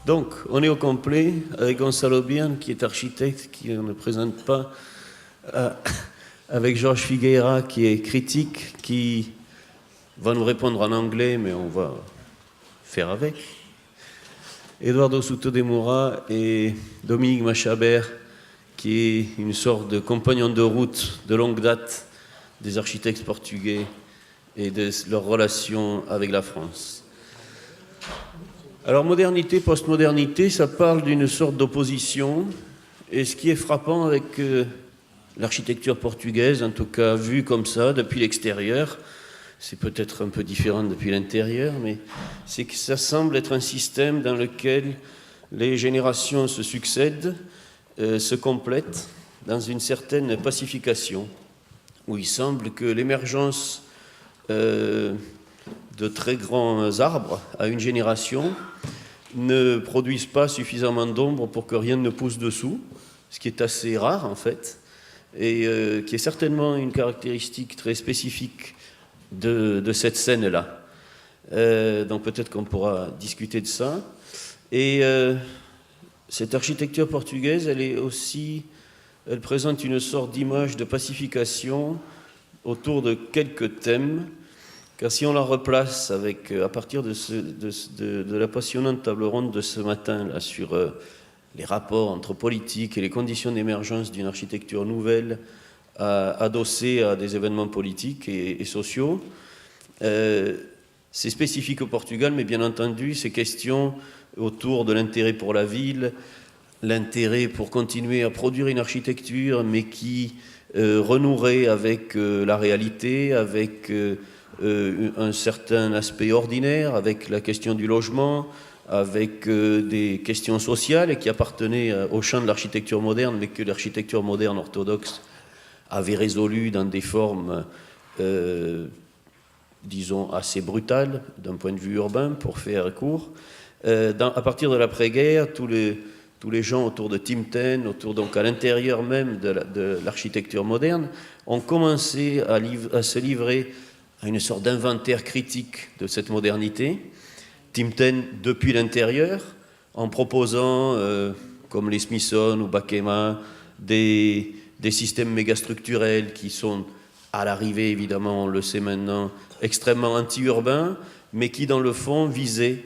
Donc, on est au complet avec Gonzalo Birn, qui est architecte, qui ne présente pas, avec Georges Figueira, qui est critique, qui va nous répondre en anglais, mais on va faire avec. Eduardo Souto de Moura et Dominique Machabert, qui est une sorte de compagnon de route de longue date des architectes portugais et de leur relation avec la France. Alors, modernité, postmodernité, ça parle d'une sorte d'opposition. Et ce qui est frappant avec l'architecture portugaise, en tout cas vue comme ça, depuis l'extérieur, c'est peut-être un peu différent depuis l'intérieur, mais c'est que ça semble être un système dans lequel les générations se succèdent, se complètent dans une certaine pacification, où il semble que l'émergence de très grands arbres à une génération ne produisent pas suffisamment d'ombre pour que rien ne pousse dessous, ce qui est assez rare en fait, et qui est certainement une caractéristique très spécifique de cette scène-là. Donc peut-être qu'on pourra discuter de ça. Et cette architecture portugaise, elle présente une sorte d'image de pacification autour de quelques thèmes. Car si on la replace à partir de la passionnante table ronde de ce matin là, sur les rapports entre politique et les conditions d'émergence d'une architecture nouvelle adossée à des événements politiques et sociaux, c'est spécifique au Portugal, mais bien entendu, ces questions autour de l'intérêt pour la ville, l'intérêt pour continuer à produire une architecture, mais qui renouerait avec la réalité, avec un certain aspect ordinaire, avec la question du logement, avec des questions sociales et qui appartenaient au champ de l'architecture moderne, mais que l'architecture moderne orthodoxe avait résolu dans des formes, disons, assez brutales d'un point de vue urbain, pour faire court. À partir de l'après-guerre, tous les gens autour de Timten, donc à l'intérieur même de l'architecture moderne, ont commencé à se livrer à une sorte d'inventaire critique de cette modernité. Timten depuis l'intérieur, en proposant, comme les Smithson ou Bakema, des systèmes mégastructurels qui sont, à l'arrivée évidemment, on le sait maintenant, extrêmement anti-urbains, mais qui dans le fond visaient,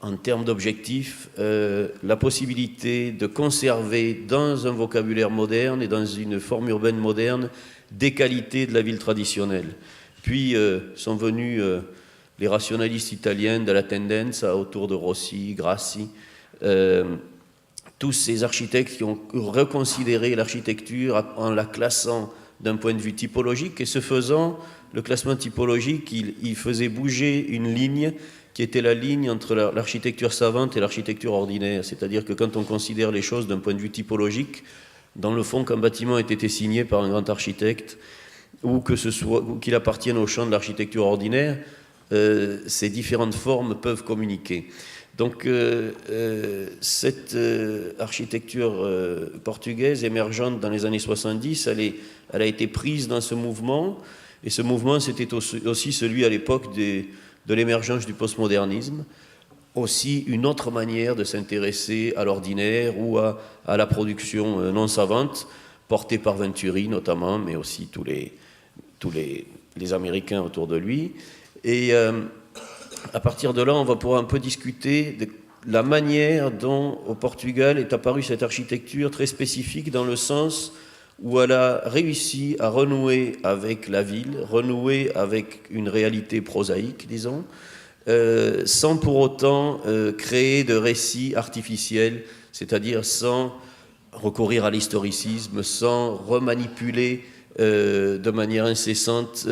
en termes d'objectifs, la possibilité de conserver dans un vocabulaire moderne et dans une forme urbaine moderne des qualités de la ville traditionnelle. Puis sont venus les rationalistes italiens de la Tendenza autour de Rossi, Grassi, tous ces architectes qui ont reconsidéré l'architecture en la classant d'un point de vue typologique, et ce faisant, le classement typologique, il faisait bouger une ligne qui était la ligne entre l'architecture savante et l'architecture ordinaire. C'est-à-dire que quand on considère les choses d'un point de vue typologique, dans le fond, qu'un bâtiment ait été signé par un grand architecte, ou qu'il appartienne au champ de l'architecture ordinaire, ces différentes formes peuvent communiquer. Donc cette architecture portugaise émergente dans les années 70, elle a été prise dans ce mouvement, et ce mouvement c'était aussi celui à l'époque de l'émergence du postmodernisme, aussi une autre manière de s'intéresser à l'ordinaire ou à la production non savante, portée par Venturi notamment, mais aussi tous les Américains autour de lui. Et à partir de là, on va pouvoir un peu discuter de la manière dont au Portugal est apparue cette architecture très spécifique, dans le sens où elle a réussi à renouer avec la ville, renouer avec une réalité prosaïque, disons, sans pour autant créer de récits artificiels, c'est-à-dire sans recourir à l'historicisme, sans remanipuler de manière incessante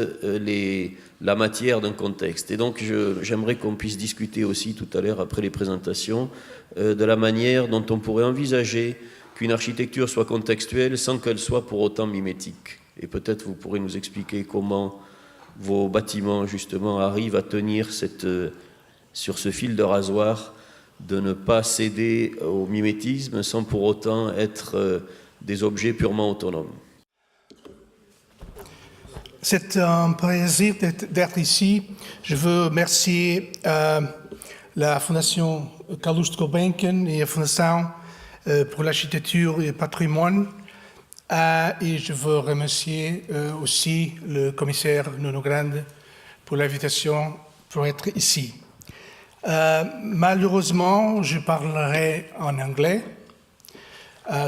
la matière d'un contexte. Et donc j'aimerais qu'on puisse discuter aussi tout à l'heure, après les présentations, de la manière dont on pourrait envisager qu'une architecture soit contextuelle sans qu'elle soit pour autant mimétique. Et peut-être vous pourrez nous expliquer comment vos bâtiments justement arrivent à tenir sur ce fil de rasoir, de ne pas céder au mimétisme sans pour autant être des objets purement autonomes. C'est un plaisir d'être ici. Je veux remercier la Fondation Calouste Gulbenkian et la Fondation pour l'architecture et le patrimoine. Et je veux remercier aussi le commissaire Nuno Grande pour l'invitation pour être ici. Malheureusement, je parlerai en anglais.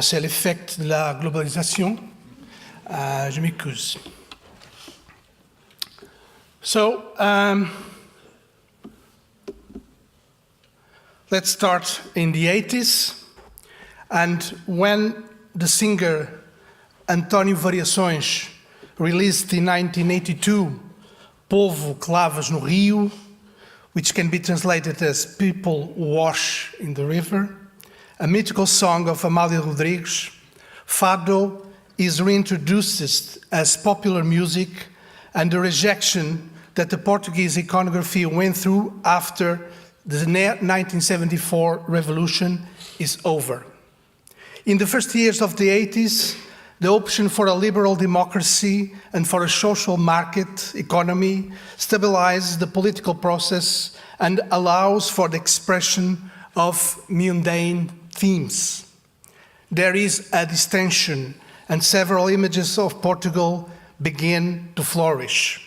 C'est l'effet de la globalisation. Je m'excuse. So, let's start in the 80s. And when the singer António Variações released in 1982 Polvo que Lavas no Rio, which can be translated as People Wash in the River, a mythical song of Amália Rodrigues, Fado is reintroduced as popular music, and the rejection that the Portuguese iconography went through after the 1974 revolution is over. In the first years of the 80s, the option for a liberal democracy and for a social market economy stabilizes the political process and allows for the expression of mundane themes. There is a distension, and several images of Portugal begin to flourish.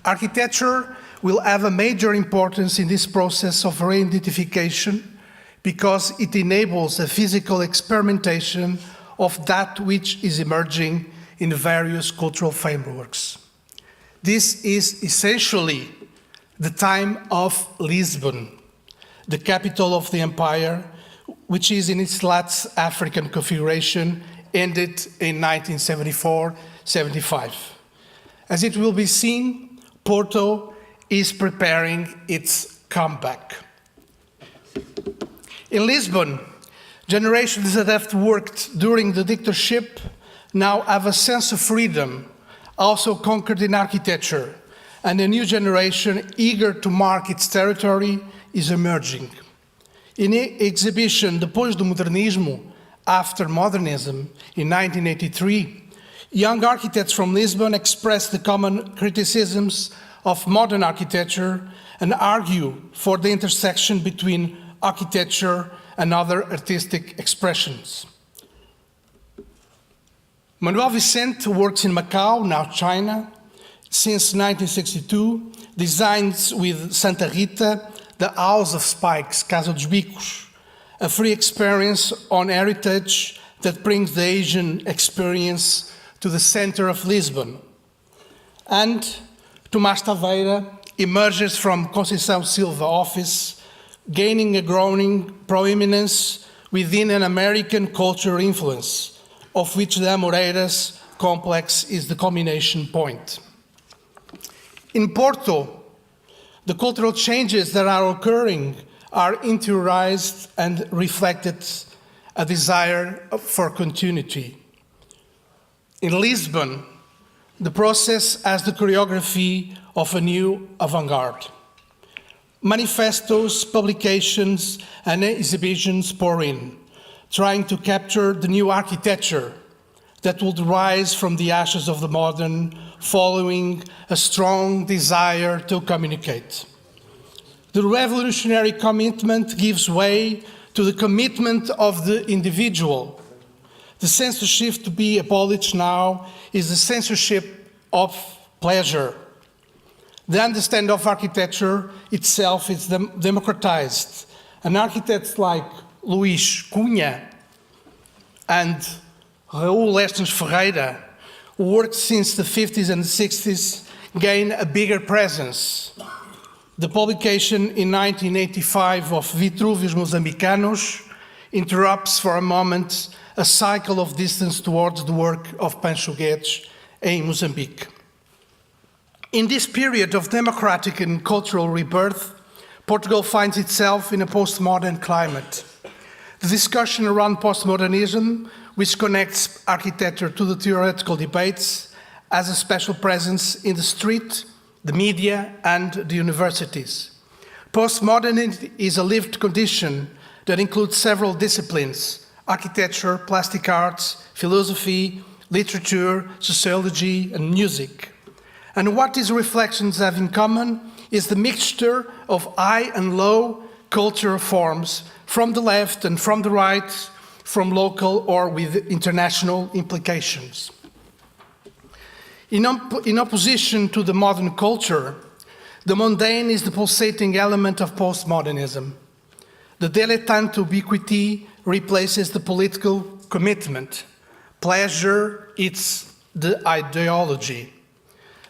Architecture will have a major importance in this process of re-identification because it enables a physical experimentation of that which is emerging in various cultural frameworks. This is essentially the time of Lisbon, the capital of the empire, which is in its last African configuration, ended in 1974-75. As it will be seen, Porto is preparing its comeback. In Lisbon, generations that have worked during the dictatorship now have a sense of freedom, also conquered in architecture, and a new generation eager to mark its territory is emerging. In the exhibition Depois do Modernismo, After Modernism, in 1983, young architects from Lisbon expressed the common criticisms of modern architecture and argue for the intersection between architecture and other artistic expressions. Manuel Vicente works in Macau, now China, since 1962, designs with Santa Rita the House of Spikes, Casa dos Bicos, a free experience on heritage that brings the Asian experience to the center of Lisbon. And Tomás Taveira emerges from Conceição Silva office, gaining a growing proeminence within an American cultural influence, of which the Amoreiras complex is the culmination point. In Porto, the cultural changes that are occurring are interiorized and reflected a desire for continuity. In Lisbon, the process has the choreography of a new avant-garde. Manifestos, publications, and exhibitions pour in, trying to capture the new architecture that would rise from the ashes of the modern, following a strong desire to communicate. The revolutionary commitment gives way to the commitment of the individual. The censorship to be abolished now is the censorship of pleasure. The understanding of architecture itself is democratized. And architects like Luís Cunha and Raul Lestens Ferreira, who worked since the 50s and 60s, gain a bigger presence. The publication in 1985 of Vitrúvios Moçambicanos interrupts for a moment a cycle of distance towards the work of Pancho Guedes in Mozambique. In this period of democratic and cultural rebirth, Portugal finds itself in a postmodern climate. The discussion around postmodernism, which connects architecture to the theoretical debates, has a special presence in the street, the media, and the universities. Postmodernity is a lived condition that includes several disciplines: architecture, plastic arts, philosophy, literature, sociology, and music. And what these reflections have in common is the mixture of high and low, cultural forms from the left and from the right, from local or with international implications. In opposition to the modern culture, the mundane is the pulsating element of postmodernism. The dilettante ubiquity replaces the political commitment. Pleasure, it's the ideology.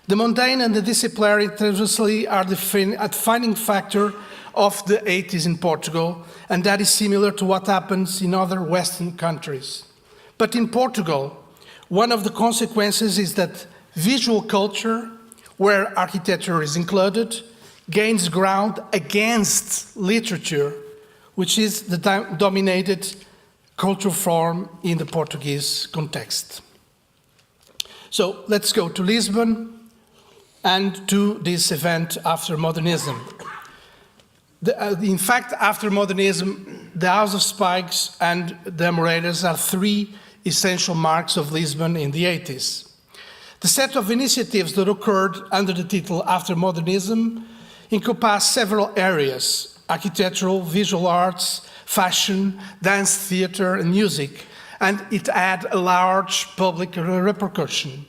The mundane and the disciplinary transversely are the defining factor of the 80s in Portugal, and that is similar to what happens in other Western countries. But in Portugal, one of the consequences is that visual culture, where architecture is included, gains ground against literature, which is the dominated cultural form in the Portuguese context. So let's go to Lisbon and to this event after modernism. In fact, after modernism, the House of Spikes and the Amoreiras are three essential marks of Lisbon in the 80s. The set of initiatives that occurred under the title After Modernism encompassed several areas: architectural, visual arts, fashion, dance, theatre, and music, and it had a large public repercussion.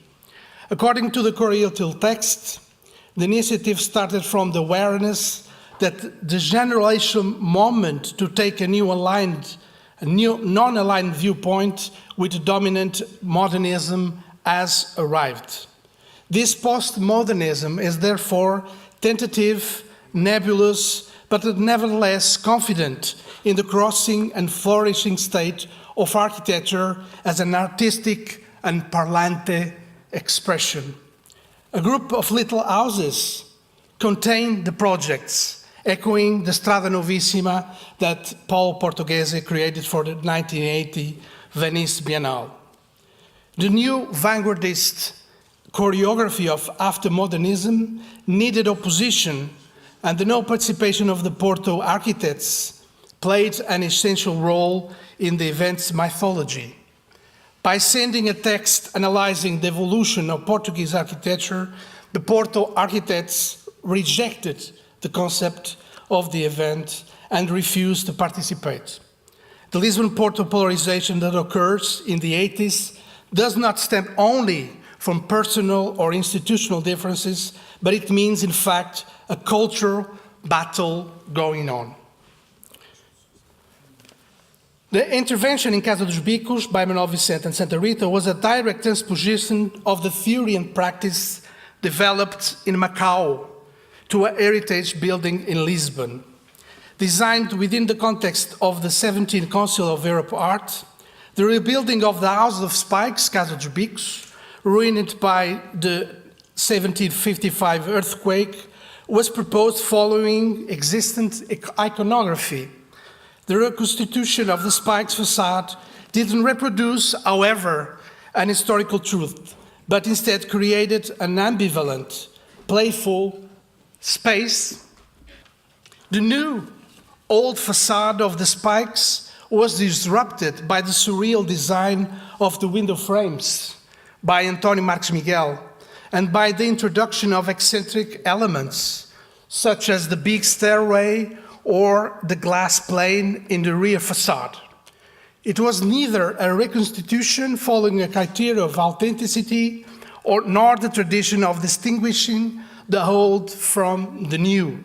According to the Correio text, the initiative started from the awareness that the generational moment to take a new non-aligned viewpoint with the dominant modernism has arrived. This postmodernism is therefore tentative, nebulous, but nevertheless confident in the crossing and flourishing state of architecture as an artistic and parlante expression. A group of little houses contain the projects, echoing the Strada Novissima that Paulo Portuguese created for the 1980 Venice Biennale. The new vanguardist choreography of after modernism needed opposition, and the no participation of the Porto architects played an essential role in the event's mythology. By sending a text analyzing the evolution of Portuguese architecture, the Porto architects rejected the concept of the event and refused to participate. The Lisbon-Porto polarization that occurs in the 80s does not stem only from personal or institutional differences, but it means, in fact, a cultural battle going on. The intervention in Casa dos Bicos by Manuel Vicente and Santa Rita was a direct transposition of the theory and practice developed in Macau to a heritage building in Lisbon. Designed within the context of the 17th Council of Europe Art, the rebuilding of the House of Spikes, Casa dos Bicos, ruined by the 1755 earthquake, was proposed following existent iconography. The reconstitution of the Spikes facade didn't reproduce, however, an historical truth, but instead created an ambivalent, playful space. The new old facade of the Spikes was disrupted by the surreal design of the window frames by António Marques Miguel and by the introduction of eccentric elements such as the big stairway or the glass plane in the rear facade. It was neither a reconstitution following a criteria of authenticity nor the tradition of distinguishing the old from the new.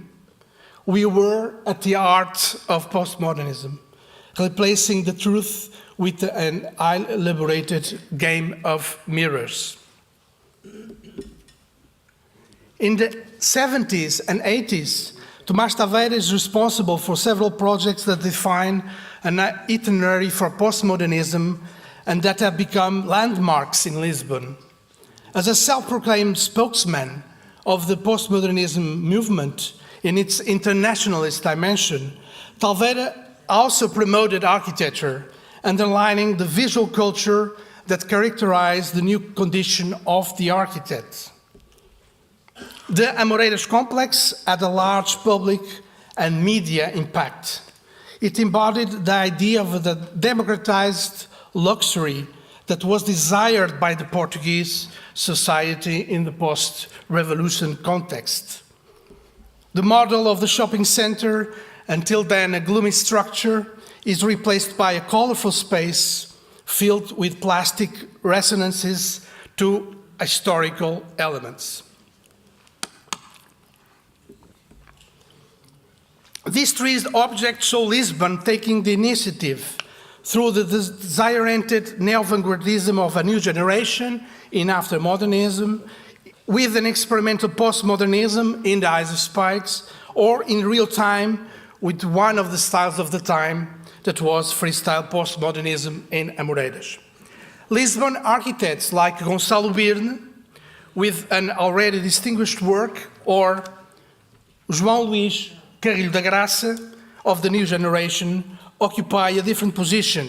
We were at the heart of postmodernism, replacing the truth with an elaborated game of mirrors. In the 70s and 80s, Tomás Taveira is responsible for several projects that define an itinerary for postmodernism and that have become landmarks in Lisbon. As a self-proclaimed spokesman of the postmodernism movement in its internationalist dimension, Taveira also promoted architecture, underlining the visual culture that characterized the new condition of the architect. The Amoreiras complex had a large public and media impact. It embodied the idea of the democratized luxury that was desired by the Portuguese society in the post-revolution context. The model of the shopping center until then a gloomy structure, is replaced by a colorful space filled with plastic resonances to historical elements. These three objects show Lisbon taking the initiative through the desire-oriented neo-vanguardism of a new generation in after-modernism, with an experimental postmodernism in the eyes of Spikes, or in real time with one of the styles of the time that was freestyle postmodernism in Amoreiras. Lisbon architects like Gonçalo Birne, with an already distinguished work, or João Luís Carrilho da Graça of the new generation, occupy a different position.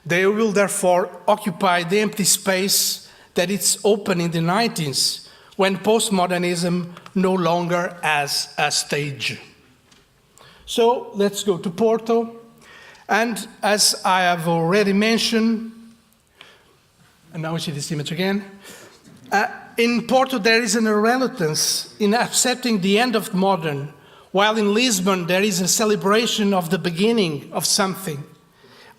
They will therefore occupy the empty space that it's open in the 90s, when postmodernism no longer has a stage. So let's go to Porto. And as I have already mentioned, and now we see this image again, in Porto there is an reluctance in accepting the end of modern, while in Lisbon there is a celebration of the beginning of something.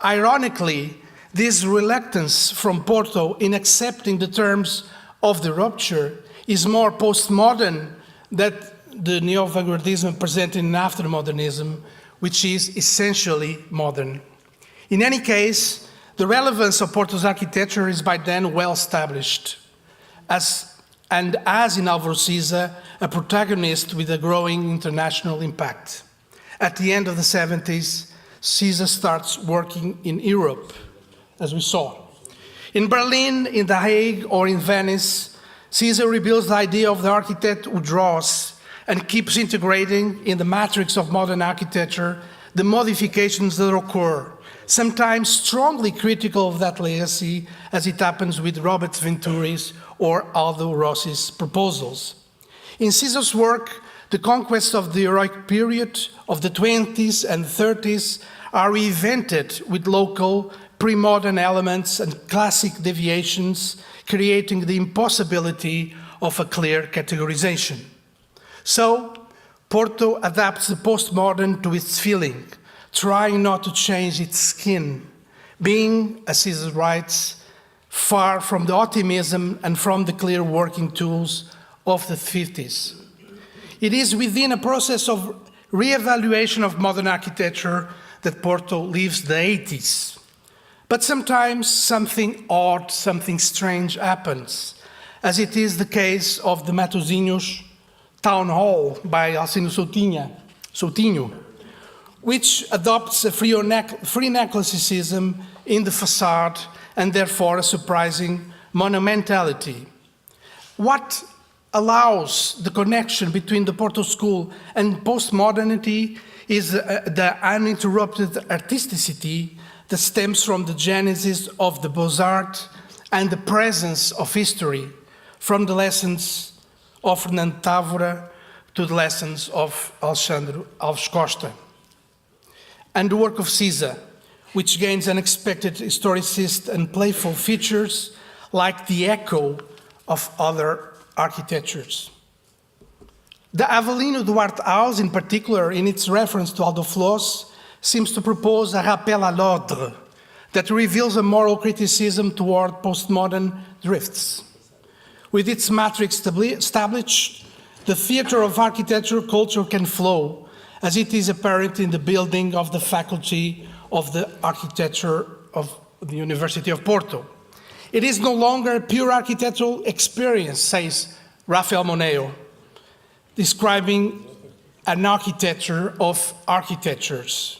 Ironically, this reluctance from Porto in accepting the terms of the rupture is more postmodern than the neo-vanguardism presented in aftermodernism, which is essentially modern. In any case, the relevance of Porto's architecture is by then well established, as in Álvaro Siza, a protagonist with a growing international impact. At the end of the 70s, Siza starts working in Europe, as we saw. In Berlin, in The Hague, or in Venice, Siza reveals the idea of the architect who draws and keeps integrating in the matrix of modern architecture the modifications that occur, sometimes strongly critical of that legacy, as it happens with Robert Venturi's or Aldo Rossi's proposals. In Siza's work, the conquests of the heroic period of the 20s and 30s are reinvented with local, pre-modern elements and classic deviations, creating the impossibility of a clear categorization. So, Porto adapts the postmodern to its feeling, trying not to change its skin, being, as Siza writes, far from the optimism and from the clear working tools of the 50s. It is within a process of re-evaluation of modern architecture that Porto leaves the 80s. But sometimes something odd, something strange happens, as it is the case of the Matosinhos Town Hall by Alcino Soutinho, which adopts a free neoclassicism in the facade and therefore a surprising monumentality. What allows the connection between the Porto School and postmodernity is the uninterrupted artisticity that stems from the genesis of the Beaux-Arts and the presence of history, from the lessons of Fernando Távora to the lessons of Alexandre Alves Costa. And the work of Siza, which gains unexpected historicist and playful features like the echo of other architectures. The Avelino Duarte House, in particular, in its reference to Aldo Floss, seems to propose a rappel à l'ordre that reveals a moral criticism toward postmodern drifts. With its matrix established, the theater of architecture culture can flow, as it is apparent in the building of the Faculty of the Architecture of the University of Porto. It is no longer a pure architectural experience, says Rafael Moneo, describing an architecture of architectures.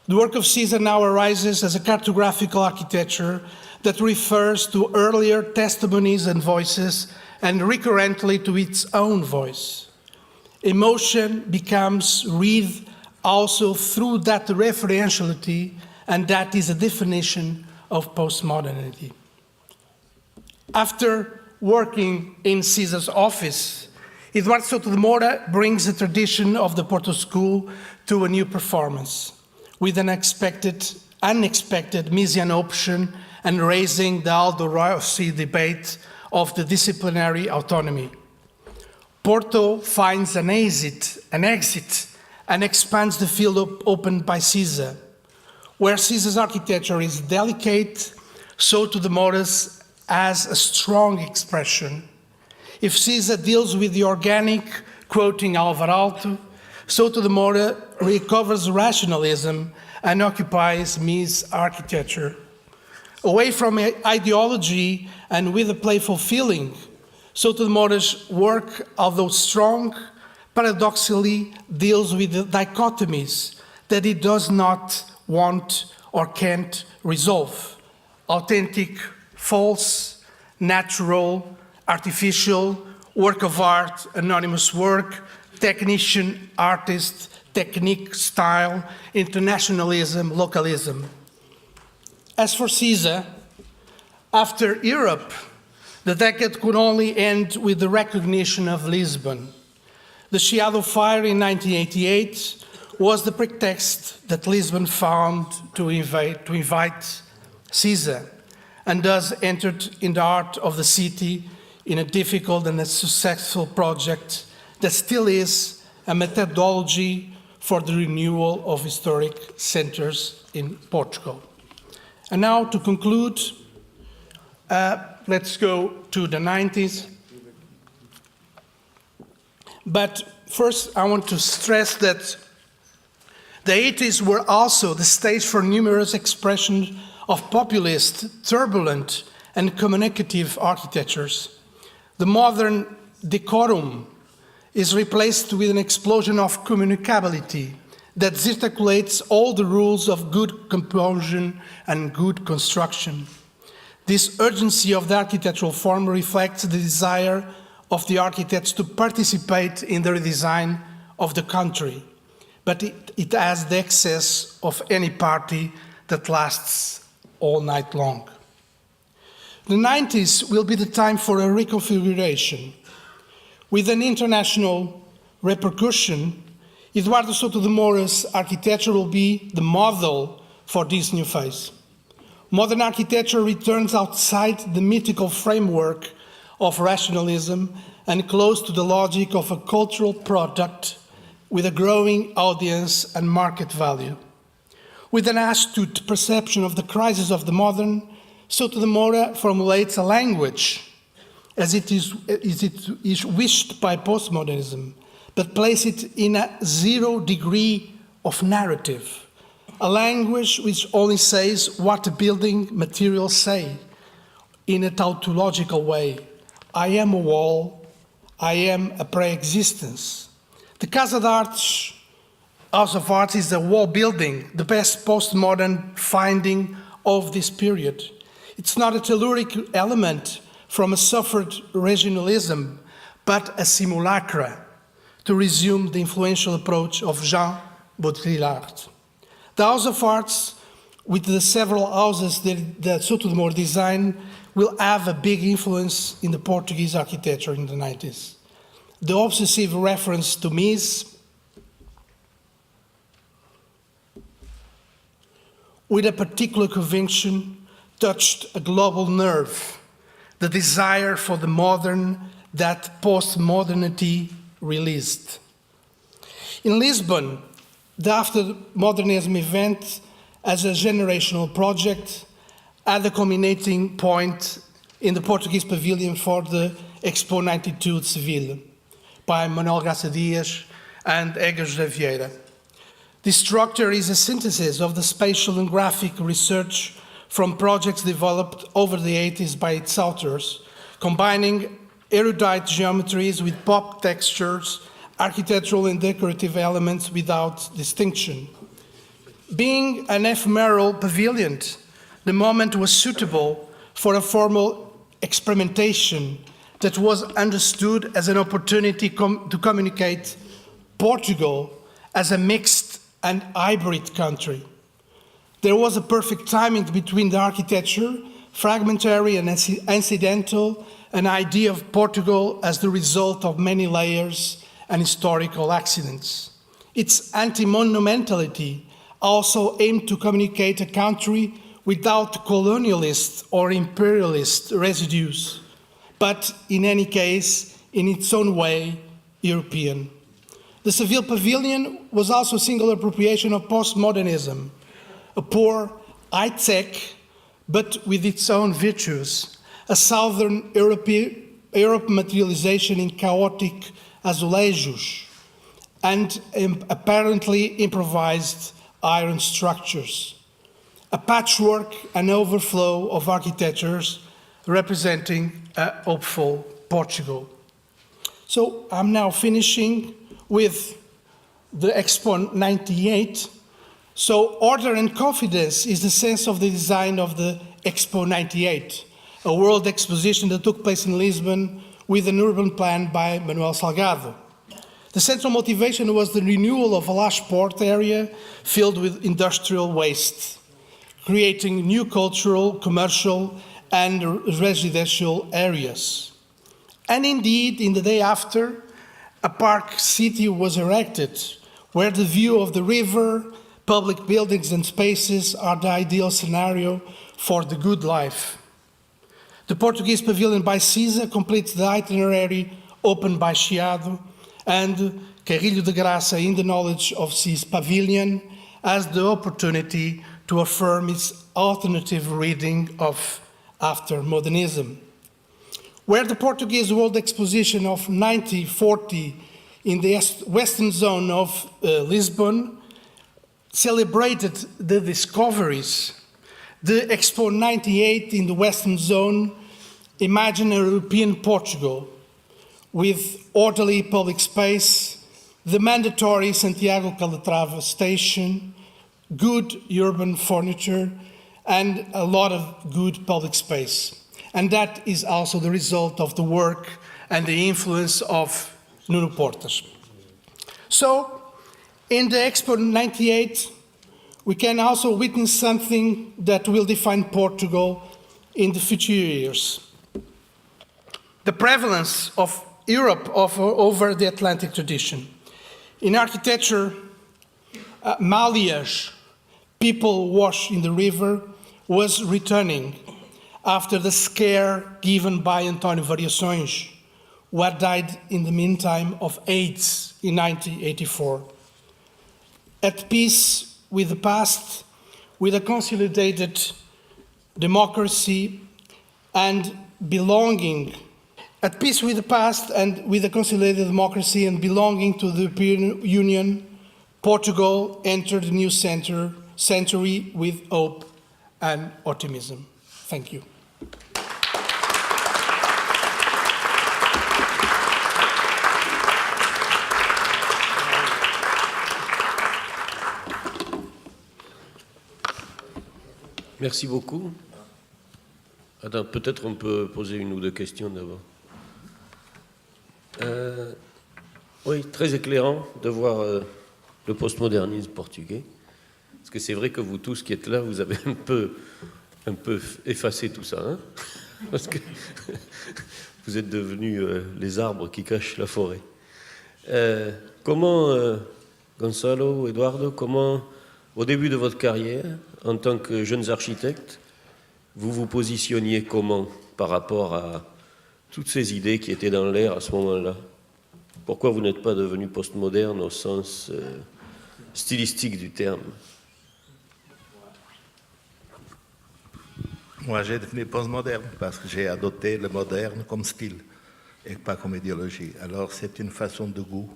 The work of Siza now arises as a cartographical architecture that refers to earlier testimonies and voices and recurrently to its own voice. Emotion becomes read also through that referentiality, and that is a definition of postmodernity. After working in Siza's office, Eduardo Souto de Moura brings the tradition of the Porto School to a new performance, with an unexpected Miesian option and raising the Aldo Rossi debate of the disciplinary autonomy. Porto finds an exit and expands the field opened by Cisa. Where Cisa's architecture is delicate, so to the Moura's has a strong expression. If Cisa deals with the organic, quoting Alvar Aalto, so to the Moura recovers rationalism and occupies Mies' architecture. Away from ideology and with a playful feeling, so to the Moura's work, although strong, paradoxically deals with the dichotomies that it does not want or can't resolve. Authentic, false, natural, artificial, work of art, anonymous work, technician, artist, technique, style, internationalism, localism. As for Cisa, after Europe, the decade could only end with the recognition of Lisbon. The Chiado fire in 1988 was the pretext that Lisbon found to invite Cisa, and thus entered in the heart of the city in a difficult and a successful project that still is a methodology for the renewal of historic centers in Portugal. And now to conclude, let's go to the 90s. But first I want to stress that the 80s were also the stage for numerous expressions of populist, turbulent, and communicative architectures. The modern decorum is replaced with an explosion of communicability that circulates all the rules of good composition and good construction. This urgency of the architectural form reflects the desire of the architects to participate in the redesign of the country, but it has the excess of any party that lasts all night long. The 90s will be the time for a reconfiguration. With an international repercussion, Eduardo Souto de Moura's architecture will be the model for this new phase. Modern architecture returns outside the mythical framework of rationalism and close to the logic of a cultural product with a growing audience and market value. With an astute perception of the crisis of the modern, Souto de Moura formulates a language as it is wished by postmodernism, but place it in a 0 degree of narrative, a language which only says what the building materials say in a tautological way. I am a wall, I am a pre-existence. The Casa de Artes, House of Arts, is a wall building, the best postmodern finding of this period. It's not a telluric element from a suffered regionalism, but a simulacra, to resume the influential approach of Jean Baudrillard. The House of Arts, with the several houses that Souto de Moura designed, will have a big influence in the Portuguese architecture in the 90s. The obsessive reference to Mies, with a particular conviction, touched a global nerve, the desire for the modern that post-modernity released. In Lisbon, the after-modernism event as a generational project had a culminating point in the Portuguese pavilion for the Expo 92 de Seville by Manuel Graça Dias and Egas de Vieira. This structure is a synthesis of the spatial and graphic research from projects developed over the 80s by its authors, combining erudite geometries with pop textures, architectural and decorative elements without distinction. Being an ephemeral pavilion, the moment was suitable for a formal experimentation that was understood as an opportunity to communicate Portugal as a mixed and hybrid country. There was a perfect timing between the architecture, fragmentary and incidental, an idea of Portugal as the result of many layers and historical accidents. Its anti-monumentality also aimed to communicate a country without colonialist or imperialist residues, but in any case, in its own way, European. The Seville Pavilion was also a single appropriation of postmodernism, a poor, high-tech, but with its own virtues, a Southern Europe materialization in chaotic azulejos and apparently improvised iron structures, a patchwork and overflow of architectures representing a hopeful Portugal. So I'm now finishing with the Expo 98. So order and confidence is the sense of the design of the Expo 98, a world exposition that took place in Lisbon with an urban plan by Manuel Salgado. The central motivation was the renewal of a large port area filled with industrial waste, creating new cultural, commercial, and residential areas. And indeed, in the day after, a park city was erected, where the view of the river, public buildings and spaces are the ideal scenario for the good life. The Portuguese Pavilion by CISA completes the itinerary opened by Chiado, and Carrilho de Graça, in the knowledge of CISA Pavilion, has the opportunity to affirm its alternative reading of after-modernism. Where the Portuguese World Exposition of 1940 in the western zone of Lisbon celebrated the discoveries, the Expo 98 in the western zone imagined a European Portugal with orderly public space, the mandatory Santiago Calatrava station, good urban furniture, and a lot of good public space. And that is also the result of the work and the influence of Nuno Portas. So, in the Expo 98, we can also witness something that will define Portugal in the future years. The prevalence of Europe over the Atlantic tradition. In architecture, Malhas, people wash in the river, was returning after the scare given by António Variações, who had died in the meantime of AIDS in 1984. At peace with the past, with a consolidated democracy and belonging, at peace with the past and with a consolidated democracy and belonging to the European Union, Portugal entered the new century with hope and optimism. Thank you. Merci beaucoup. Attends, peut-être on peut poser une ou deux questions d'abord. Oui, très éclairant de voir le postmodernisme portugais. Parce que c'est vrai que vous tous qui êtes là, vous avez un peu effacé tout ça. Hein, parce que vous êtes devenus les arbres qui cachent la forêt. Comment, Gonçalo, Eduardo, comment, au début de votre carrière, en tant que jeunes architectes, vous vous positionniez comment par rapport à toutes ces idées qui étaient dans l'air à ce moment-là? Pourquoi vous n'êtes pas devenu postmoderne au sens stylistique du terme? Moi, j'ai devenu postmoderne parce que j'ai adopté le moderne comme style et pas comme idéologie. Alors, c'est une façon de goût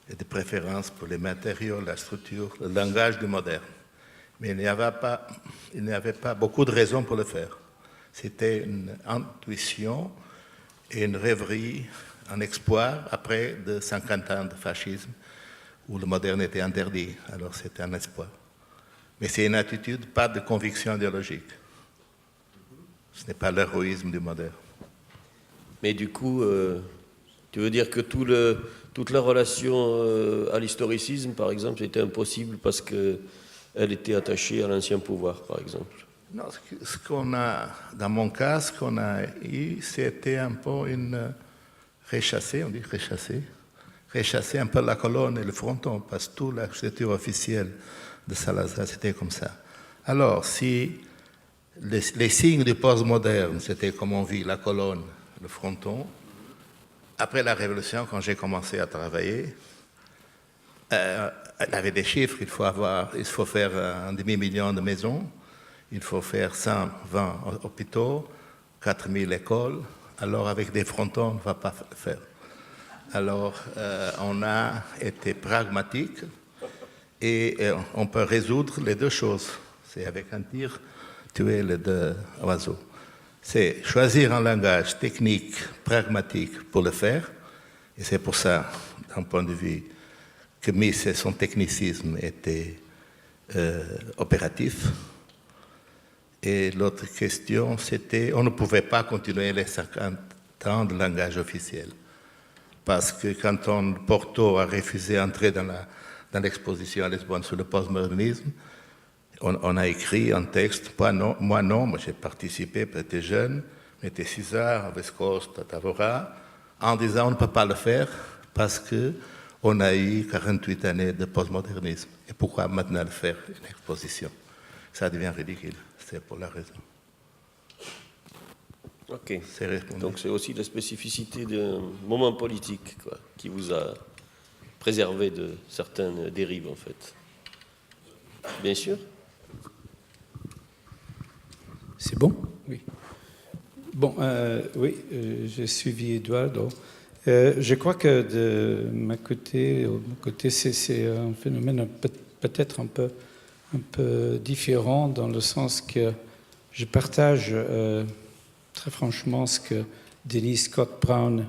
et de préférence pour les matériaux, la structure, le langage du moderne. Mais il n'y avait pas beaucoup de raisons pour le faire. C'était une intuition et une rêverie, un espoir après de 50 ans de fascisme où le moderne était interdit. Alors c'était un espoir. Mais c'est une attitude, pas de conviction idéologique. Ce n'est pas l'héroïsme du moderne. Mais du coup, tu veux dire que toute la relation à l'historicisme, par exemple, était impossible parce qu'elle était attachée à l'ancien pouvoir, par exemple? Non, ce qu'on a, dans mon cas, ce qu'on a eu, c'était un peu une rechasser, on dit rechasser un peu la colonne et le fronton, parce que toute l'architecture officielle de Salazar, c'était comme ça. Alors, si les signes du postmoderne, c'était comme on vit la colonne, le fronton, après la Révolution, quand j'ai commencé à travailler, avec des chiffres, il faut faire 500 000 de maisons, il faut faire 120 hôpitaux, 4000 écoles. Alors, avec des frontons, on ne va pas le faire. Alors, on a été pragmatique et on peut résoudre les deux choses. C'est avec un tir, tuer les deux oiseaux. C'est choisir un langage technique, pragmatique pour le faire. Et c'est pour ça, d'un point de vue, que Mises et son technicisme étaient opératifs. Et l'autre question, c'était, on ne pouvait pas continuer les 50 ans de langage officiel. Parce que quand Porto a refusé d'entrer dans l'exposition à Lisbonne sur le postmodernisme, on a écrit un texte, moi non, j'ai participé, j'étais jeune, mais j'étais César, Vescosta, Tavora, en disant on ne peut pas le faire parce qu'on a eu 48 années de postmodernisme. Et pourquoi maintenant le faire, une exposition? Ça devient ridicule. C'est pour la raison. Ok. C'est répondu. Donc c'est aussi la spécificité d'un moment politique quoi, qui vous a préservé de certaines dérives en fait. Bien sûr. C'est bon? Oui. Bon, oui, j'ai suivi Eduardo. Je crois que de mon côté, c'est un phénomène peut-être un peu différent dans le sens que je partage très franchement ce que Dennis Scott Brown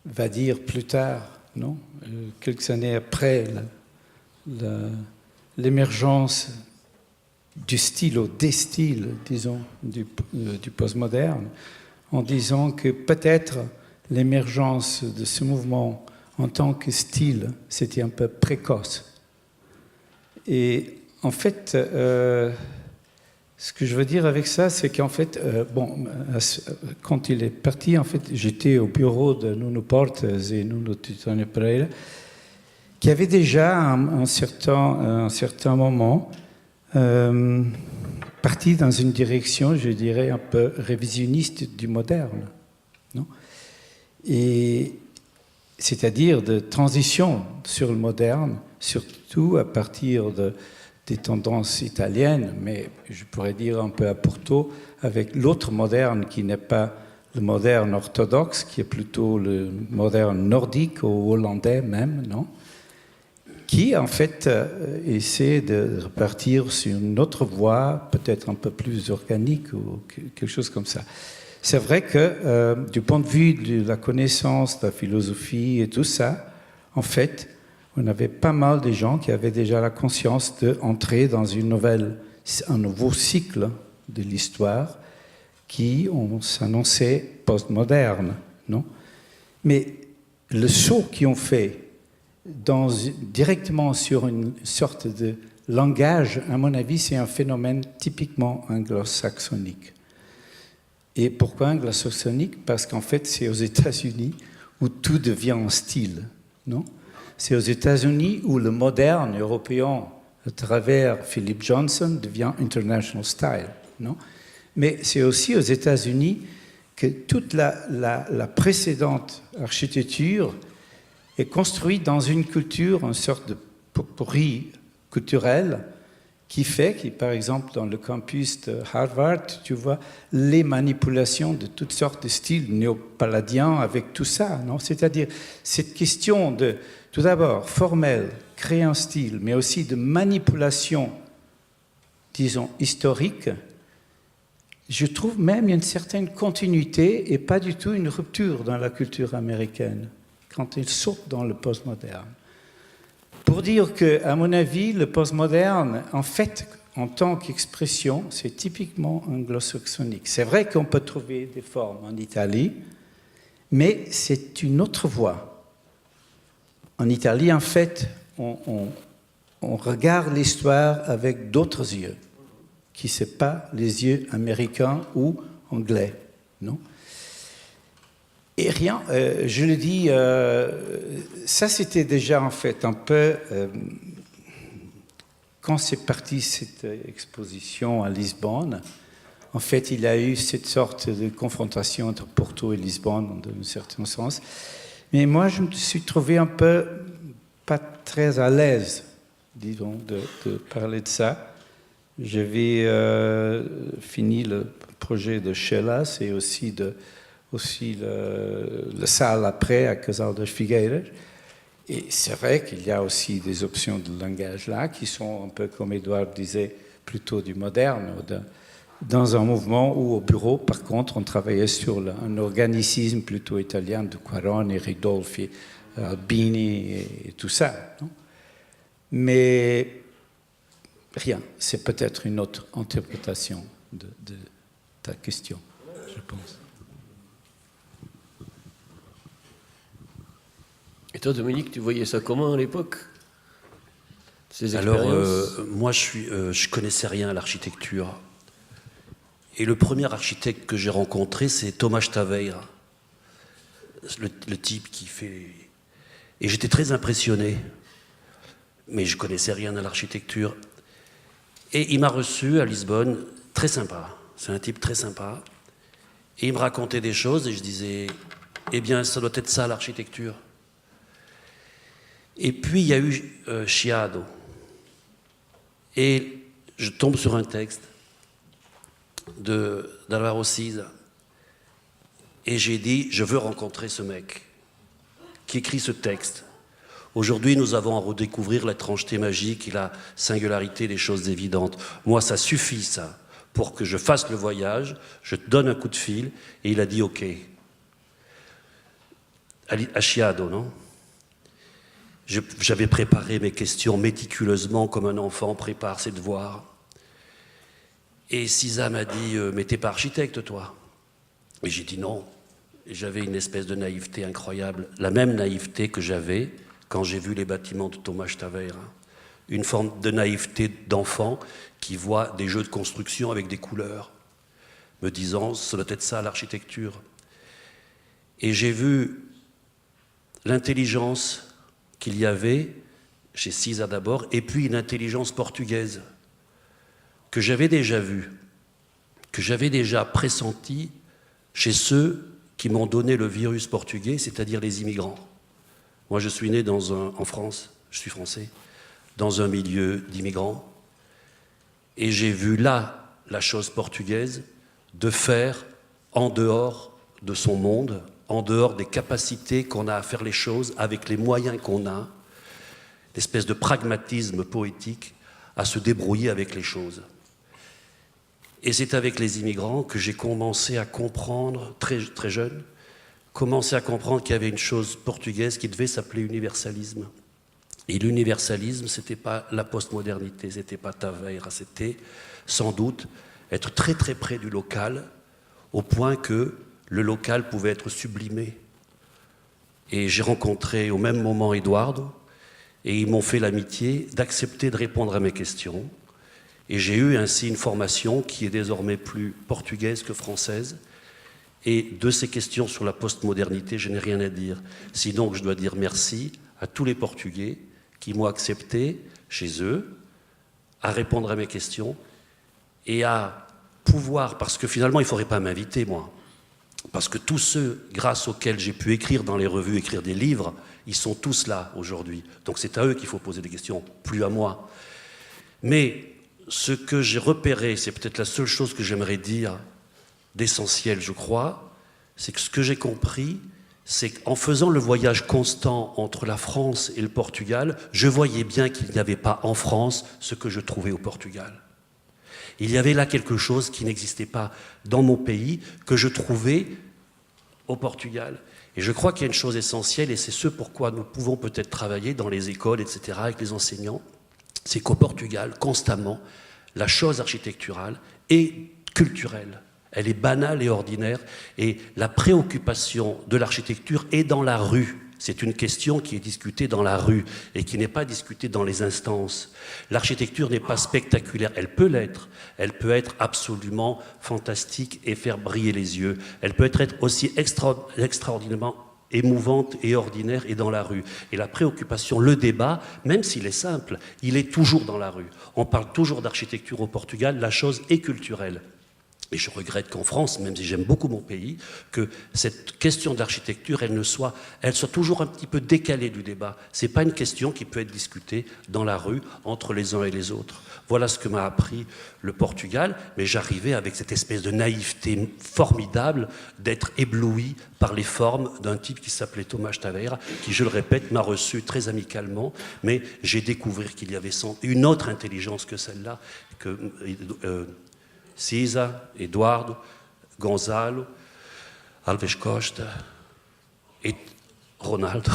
va dire plus tard, non? Quelques années après l'émergence du style ou des styles, disons, du postmoderne, en disant que peut-être l'émergence de ce mouvement en tant que style, c'était un peu précoce. Et en fait, ce que je veux dire avec ça, c'est qu'en fait, quand il est parti, en fait, j'étais au bureau de Nuno Portes et Nuno Titone Pereira, qui avait déjà, à un certain moment, parti dans une direction, je dirais, un peu révisionniste du moderne, non? Et c'est-à-dire de transition sur le moderne, surtout à partir des tendances italiennes, mais je pourrais dire un peu à Porto, avec l'autre moderne qui n'est pas le moderne orthodoxe, qui est plutôt le moderne nordique ou hollandais même, non? Qui en fait essaie de repartir sur une autre voie, peut-être un peu plus organique ou quelque chose comme ça. C'est vrai que du point de vue de la connaissance, de la philosophie et tout ça, en fait, on avait pas mal de gens qui avaient déjà la conscience d'entrer dans un nouveau cycle de l'histoire qui s'annonçait postmoderne, non? Mais le saut qu'ils ont fait directement sur une sorte de langage, à mon avis, c'est un phénomène typiquement anglo-saxonique. Et pourquoi anglo-saxonique? Parce qu'en fait, c'est aux États-Unis où tout devient un style, non? C'est aux États-Unis où le moderne européen, à travers Philip Johnson, devient international style, non? Mais c'est aussi aux États-Unis que toute la précédente architecture est construite dans une culture, une sorte de potpourri culturel qui fait que, par exemple, dans le campus de Harvard, tu vois les manipulations de toutes sortes de styles néo-palladiens avec tout ça, non? C'est-à-dire cette question de, tout d'abord, formelle, créer un style, mais aussi de manipulation, disons, historique, je trouve même une certaine continuité et pas du tout une rupture dans la culture américaine quand il saute dans le postmoderne. Pour dire que, à mon avis, le postmoderne, en fait, en tant qu'expression, c'est typiquement anglo-saxonique. C'est vrai qu'on peut trouver des formes en Italie, mais c'est une autre voie. En Italie, en fait, on regarde l'histoire avec d'autres yeux, qui ne sont pas les yeux américains ou anglais, non? Et rien, je le dis, ça c'était déjà en fait un peu, quand c'est parti cette exposition à Lisbonne, en fait il y a eu cette sorte de confrontation entre Porto et Lisbonne dans un certain sens. Mais moi je me suis trouvé un peu, pas très à l'aise, disons, de parler de ça. J'avais fini le projet de Chelas et aussi la salle après à Casal das Figueiras. Et c'est vrai qu'il y a aussi des options de langage là qui sont un peu, comme Édouard disait, plutôt du moderne, dans un mouvement où au bureau, par contre, on travaillait sur un organicisme plutôt italien de Quarone, Ridolfi, Albini et tout ça. Non? Mais rien, c'est peut-être une autre interprétation de ta question, je pense. Et toi, Dominique, tu voyais ça comment à l'époque? Ces Alors, expériences? moi, je connaissais rien à l'architecture. Et le premier architecte que j'ai rencontré, c'est Tomás Taveira, le type qui fait... Et j'étais très impressionné, mais je connaissais rien à l'architecture. Et il m'a reçu à Lisbonne, très sympa. C'est un type très sympa. Et il me racontait des choses et je disais, eh bien, ça doit être ça l'architecture. Et puis il y a eu Chiado. Et je tombe sur un texte d'Alvaro Siza. Et j'ai dit, je veux rencontrer ce mec qui écrit ce texte. Aujourd'hui, nous avons à redécouvrir l'étrangeté magique et la singularité des choses évidentes. Moi, ça suffit, ça, pour que je fasse le voyage, je te donne un coup de fil, et il a dit OK. À Chiado, non? J'avais préparé mes questions méticuleusement, comme un enfant prépare ses devoirs. Et Siza m'a dit, mais t'es pas architecte, toi? Et j'ai dit non. Et j'avais une espèce de naïveté incroyable, la même naïveté que j'avais quand j'ai vu les bâtiments de Tomás Taveira. Une forme de naïveté d'enfant qui voit des jeux de construction avec des couleurs, me disant, ça doit être ça l'architecture. Et j'ai vu l'intelligence qu'il y avait chez Siza d'abord, et puis une intelligence portugaise que j'avais déjà vue, que j'avais déjà pressentie chez ceux qui m'ont donné le virus portugais, c'est-à-dire les immigrants. Moi, je suis né en France, je suis français, dans un milieu d'immigrants, et j'ai vu là la chose portugaise de faire en dehors de son monde, en dehors des capacités qu'on a à faire les choses, avec les moyens qu'on a, l'espèce de pragmatisme poétique à se débrouiller avec les choses. Et c'est avec les immigrants que j'ai commencé à comprendre, très, très jeune, commencé à comprendre qu'il y avait une chose portugaise qui devait s'appeler universalisme. Et l'universalisme, ce n'était pas la postmodernité, ce n'était pas Taveira, c'était sans doute être très très près du local, au point que le local pouvait être sublimé. Et j'ai rencontré au même moment Eduardo, et ils m'ont fait l'amitié d'accepter de répondre à mes questions. Et j'ai eu ainsi une formation qui est désormais plus portugaise que française. Et de ces questions sur la postmodernité, je n'ai rien à dire. Sinon, je dois dire merci à tous les Portugais qui m'ont accepté chez eux à répondre à mes questions et à pouvoir, parce que finalement, il ne faudrait pas m'inviter, moi. Parce que tous ceux grâce auxquels j'ai pu écrire dans les revues, écrire des livres, ils sont tous là aujourd'hui. Donc c'est à eux qu'il faut poser des questions, plus à moi. Mais ce que j'ai repéré, c'est peut-être la seule chose que j'aimerais dire d'essentiel, je crois, c'est que ce que j'ai compris, c'est qu'en faisant le voyage constant entre la France et le Portugal, je voyais bien qu'il n'y avait pas en France ce que je trouvais au Portugal. Il y avait là quelque chose qui n'existait pas dans mon pays, que je trouvais au Portugal. Et je crois qu'il y a une chose essentielle, et c'est ce pourquoi nous pouvons peut-être travailler dans les écoles, etc., avec les enseignants, c'est qu'au Portugal, constamment, la chose architecturale est culturelle. Elle est banale et ordinaire, et la préoccupation de l'architecture est dans la rue. C'est une question qui est discutée dans la rue et qui n'est pas discutée dans les instances. L'architecture n'est pas spectaculaire, elle peut l'être. Elle peut être absolument fantastique et faire briller les yeux. Elle peut être aussi extraordinairement émouvante et ordinaire et dans la rue. Et la préoccupation, le débat, même s'il est simple, il est toujours dans la rue. On parle toujours d'architecture au Portugal, la chose est culturelle. Et je regrette qu'en France, même si j'aime beaucoup mon pays, que cette question d'architecture, elle soit toujours un petit peu décalée du débat. Ce n'est pas une question qui peut être discutée dans la rue entre les uns et les autres. Voilà ce que m'a appris le Portugal, mais j'arrivais avec cette espèce de naïveté formidable d'être ébloui par les formes d'un type qui s'appelait Thomas Taveira, qui, je le répète, m'a reçu très amicalement, mais j'ai découvert qu'il y avait une autre intelligence que celle-là, que César, Eduardo, Gonzalo, Alves Costa et Ronaldo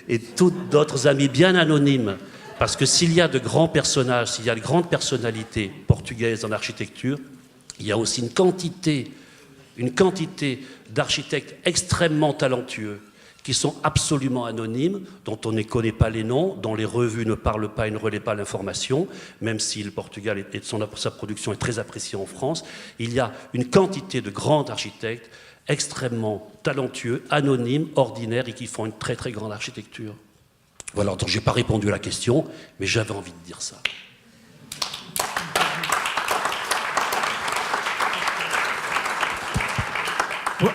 et tous d'autres amis bien anonymes. Parce que s'il y a de grands personnages, s'il y a de grandes personnalités portugaises en architecture, il y a aussi une quantité d'architectes extrêmement talentueux qui sont absolument anonymes, dont on ne connaît pas les noms, dont les revues ne parlent pas et ne relaient pas l'information, même si le Portugal et sa production est très appréciée en France. Il y a une quantité de grands architectes extrêmement talentueux, anonymes, ordinaires et qui font une très très grande architecture. Voilà, donc je n'ai pas répondu à la question, mais j'avais envie de dire ça. Well,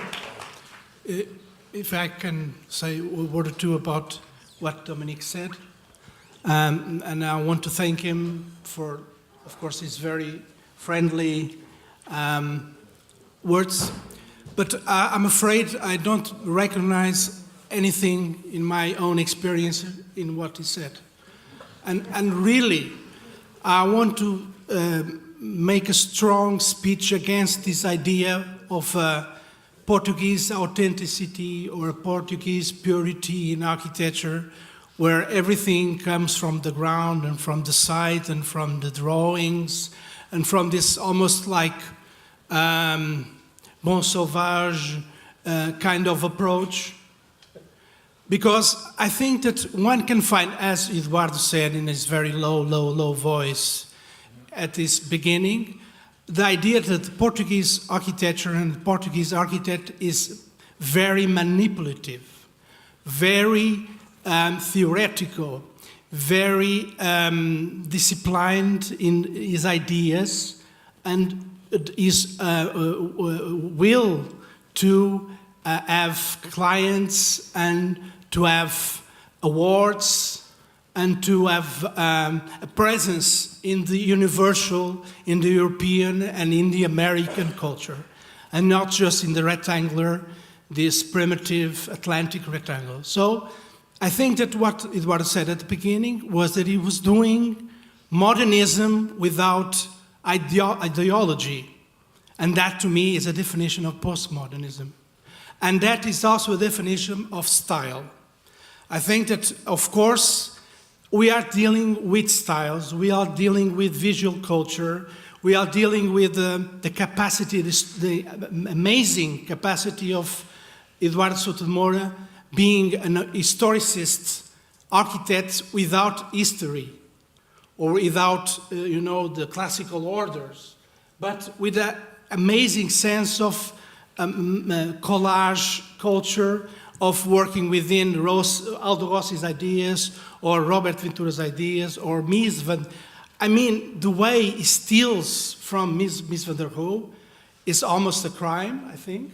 if I can say a word or two about what Dominique said, and I want to thank him for, of course, his very friendly words, but I'm afraid I don't recognize anything in my own experience in what he said. And really, I want to make a strong speech against this idea of Portuguese authenticity or Portuguese purity in architecture, where everything comes from the ground and from the site and from the drawings and from this almost like bon sauvage kind of approach. Because I think that one can find, as Eduardo said in his very low voice at this beginning, the idea that Portuguese architecture and Portuguese architect is very manipulative, very theoretical, very disciplined in his ideas, and his will to have clients and to have awards and to have a presence in the universal, in the European and in the American culture, and not just in the rectangular, this primitive Atlantic rectangle. So I think that what Eduardo said at the beginning was that he was doing modernism without ideology, and that to me is a definition of postmodernism. And that is also a definition of style. I think that, of course, we are dealing with styles, we are dealing with visual culture, we are dealing with the capacity, the amazing capacity of Eduardo Sotomayor being an historicist architect without history or without, the classical orders, but with an amazing sense of collage culture, of working within Aldo Rossi's ideas or Robert Ventura's ideas or Mies van... I mean, the way he steals from Mies van der Rohe is almost a crime, I think.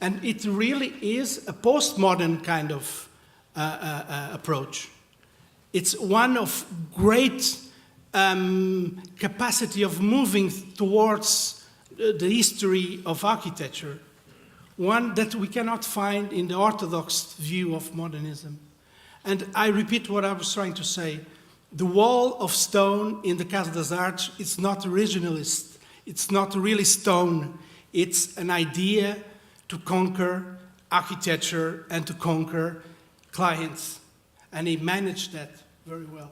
And it really is a postmodern kind of approach. It's one of great capacity of moving towards the history of architecture, one that we cannot find in the orthodox view of modernism. And I repeat what I was trying to say. The wall of stone in the Casa das Artes is not originalist. It's not really stone. It's an idea to conquer architecture and to conquer clients. And he managed that very well.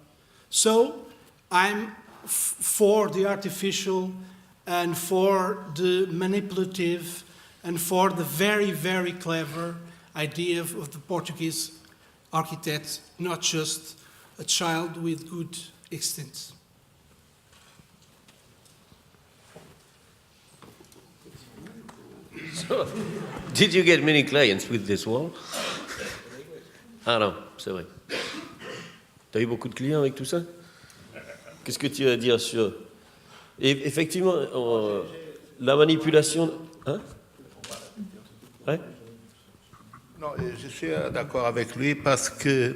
So I'm for the artificial and for the manipulative and for the very, very clever idea of the Portuguese architect, not just a child with good instincts. So, did you get many clients with this wall? Ah non, c'est vrai. T'as eu beaucoup de clients avec tout ça? Qu'est-ce que tu as à dire sur... Et effectivement, La manipulation... Hein? Ouais? Non, je suis d'accord avec lui parce que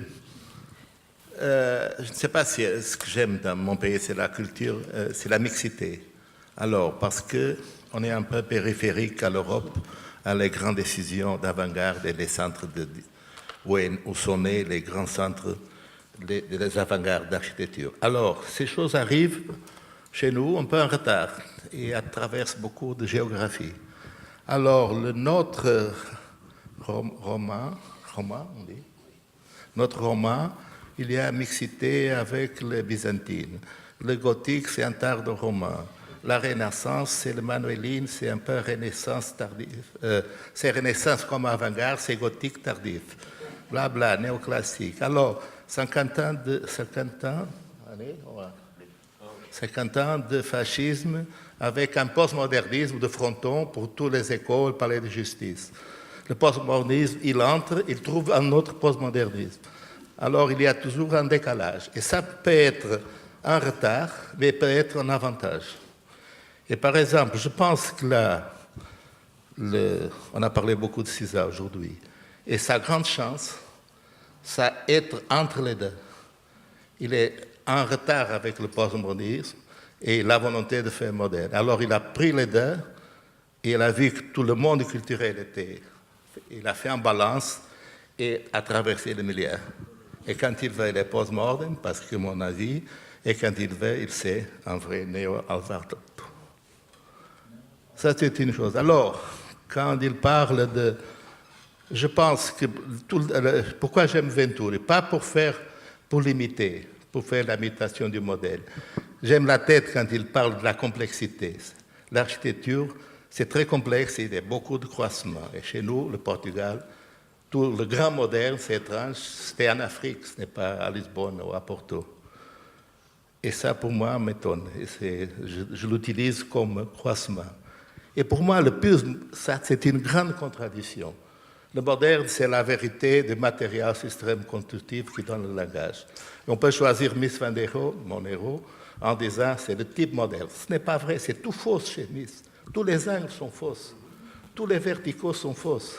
je ne sais pas si ce que j'aime dans mon pays, c'est la culture, c'est la mixité. Alors, parce qu'on est un peu périphérique à l'Europe, à les grandes décisions d'avant-garde et les centres où sont nés les grands centres des avant-gardes d'architecture. Alors, ces choses arrivent chez nous un peu en retard et traversent beaucoup de géographie. Alors, notre roman, on dit, notre roman, il y a mixité avec les byzantines. Le gothique, c'est un tardo-roman. La Renaissance, c'est le manuéline, c'est un peu Renaissance tardive. C'est Renaissance comme avant-garde, c'est gothique tardif. Blabla, néoclassique. Alors, 50 ans de fascisme avec un postmodernisme de fronton pour toutes les écoles, palais de justice. Le postmodernisme, il entre, il trouve un autre postmodernisme. Alors, il y a toujours un décalage. Et ça peut être un retard, mais peut être un avantage. Et par exemple, je pense que là, on a parlé beaucoup de CISA aujourd'hui, et sa grande chance, c'est être entre les deux. Il est en retard avec le postmodernisme et la volonté de faire moderne. Alors, il a pris les deux, et il a vu que tout le monde culturel il a fait en balance et a traversé le milieu. Et quand il veut, il est post-moderne, parce que mon avis, et quand il veut, il sait un vrai néo-Alvardo. Ça, c'est une chose. Alors, quand il parle de... Je pense que... pourquoi j'aime Venturi? Pas pour l'imiter, pour faire l'imitation du modèle. J'aime la tête quand il parle de la complexité. L'architecture, c'est très complexe, il y a beaucoup de croissements. Et chez nous, le Portugal, tout le grand moderne, c'est étrange, c'était en Afrique, ce n'est pas à Lisbonne ou à Porto. Et ça, pour moi, m'étonne. Je l'utilise comme croisement. Et pour moi, le plus, ça, c'est une grande contradiction. Le moderne, c'est la vérité du matériel système constructif qui donne le langage. Et on peut choisir Mies van der Rohe, mon héros, en disant c'est le type moderne. Ce n'est pas vrai, c'est tout faux chez Mies. Tous les angles sont fausses. Tous les verticaux sont fausses.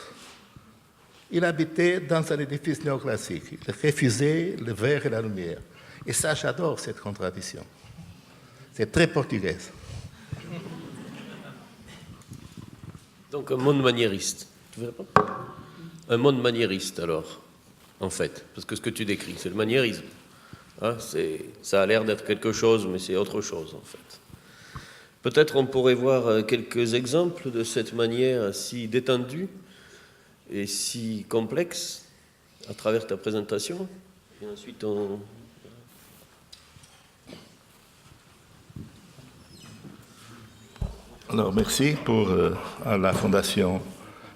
Il habitait dans un édifice néoclassique. Il refusait le verre et la lumière. Et ça, j'adore cette contradiction. C'est très portugaise. Donc un monde maniériste. Tu veux répondre? Un monde maniériste, alors, en fait. Parce que ce que tu décris, c'est le maniérisme. Hein, ça a l'air d'être quelque chose, mais c'est autre chose, en fait. Peut-être on pourrait voir quelques exemples de cette manière si détendue et si complexe à travers ta présentation. Et ensuite, Alors, merci à la Fondation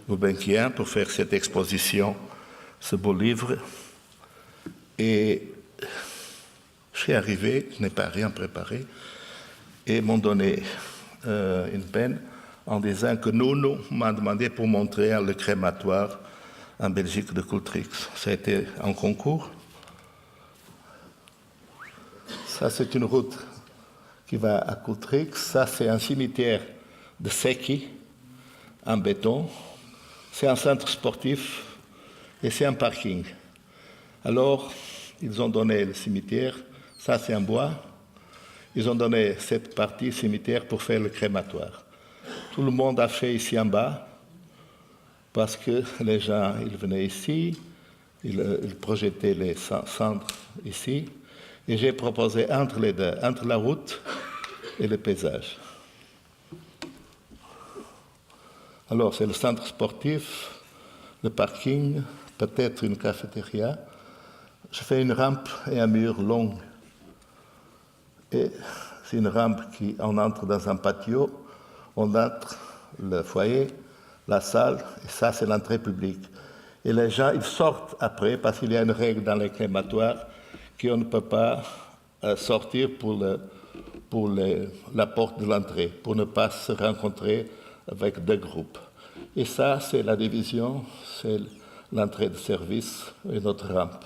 Gulbenkian pour faire cette exposition, ce beau livre. Et je suis arrivé, je n'ai pas rien préparé, et m'ont donné une peine en disant que nous m'a demandé pour montrer le crématoire en Belgique de Coultrix. Ça a été un concours. Ça, c'est une route qui va à Coultrix. Ça, c'est un cimetière de Secchi, en béton. C'est un centre sportif et c'est un parking. Alors, ils ont donné le cimetière. Ça, c'est en bois. Ils ont donné cette partie cimetière pour faire le crématoire. Tout le monde a fait ici en bas, parce que les gens, ils venaient ici, ils projetaient les cendres ici, et j'ai proposé entre les deux, entre la route et le paysage. Alors, c'est le centre sportif, le parking, peut-être une cafétéria. Je fais une rampe et un mur long. Et c'est une rampe on entre dans un patio, on entre le foyer, la salle, et ça, c'est l'entrée publique. Et les gens, ils sortent après, parce qu'il y a une règle dans les crématoires qu'on ne peut pas sortir pour la porte de l'entrée, pour ne pas se rencontrer avec deux groupes. Et ça, c'est la division, c'est l'entrée de service et notre rampe.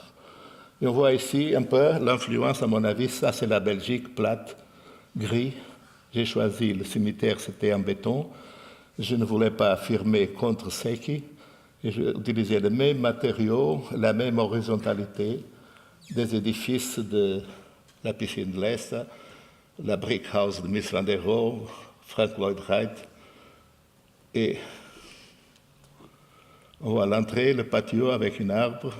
Et on voit ici un peu l'influence, à mon avis, ça c'est la Belgique plate, gris, J'ai choisi le cimetière, c'était en béton. Je ne voulais pas affirmer contre Seki. Et j'ai utilisé les mêmes matériaux, la même horizontalité des édifices de la piscine de l'Est, la Brick House de Miss Van der Rohe, Frank Lloyd Wright. Et on voit l'entrée, le patio avec un arbre,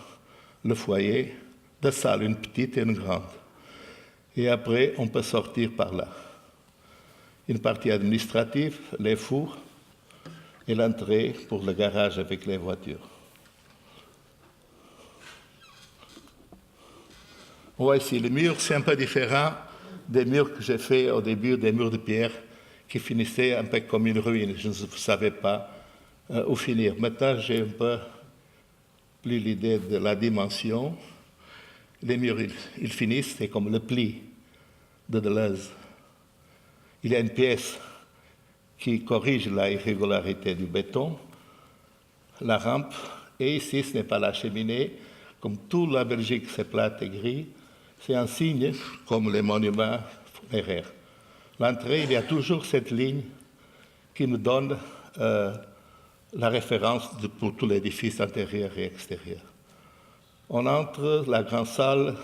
le foyer, deux salles, une petite et une grande. Et après, on peut sortir par là. Une partie administrative, les fours, et l'entrée pour le garage avec les voitures. On voit ici le mur, c'est un peu différent des murs que j'ai fait au début, des murs de pierre qui finissaient un peu comme une ruine. Je ne savais pas où finir. Maintenant, j'ai un peu plus l'idée de la dimension. Les murs, ils finissent, c'est comme le pli de Deleuze. Il y a une pièce qui corrige la irrégularité du béton, la rampe, et ici, ce n'est pas la cheminée. Comme toute la Belgique, c'est plate et gris. C'est un signe, comme les monuments funéraires. L'entrée, il y a toujours cette ligne qui me donne la référence pour tout l'édifice intérieur et extérieur. On entre, la grande salle,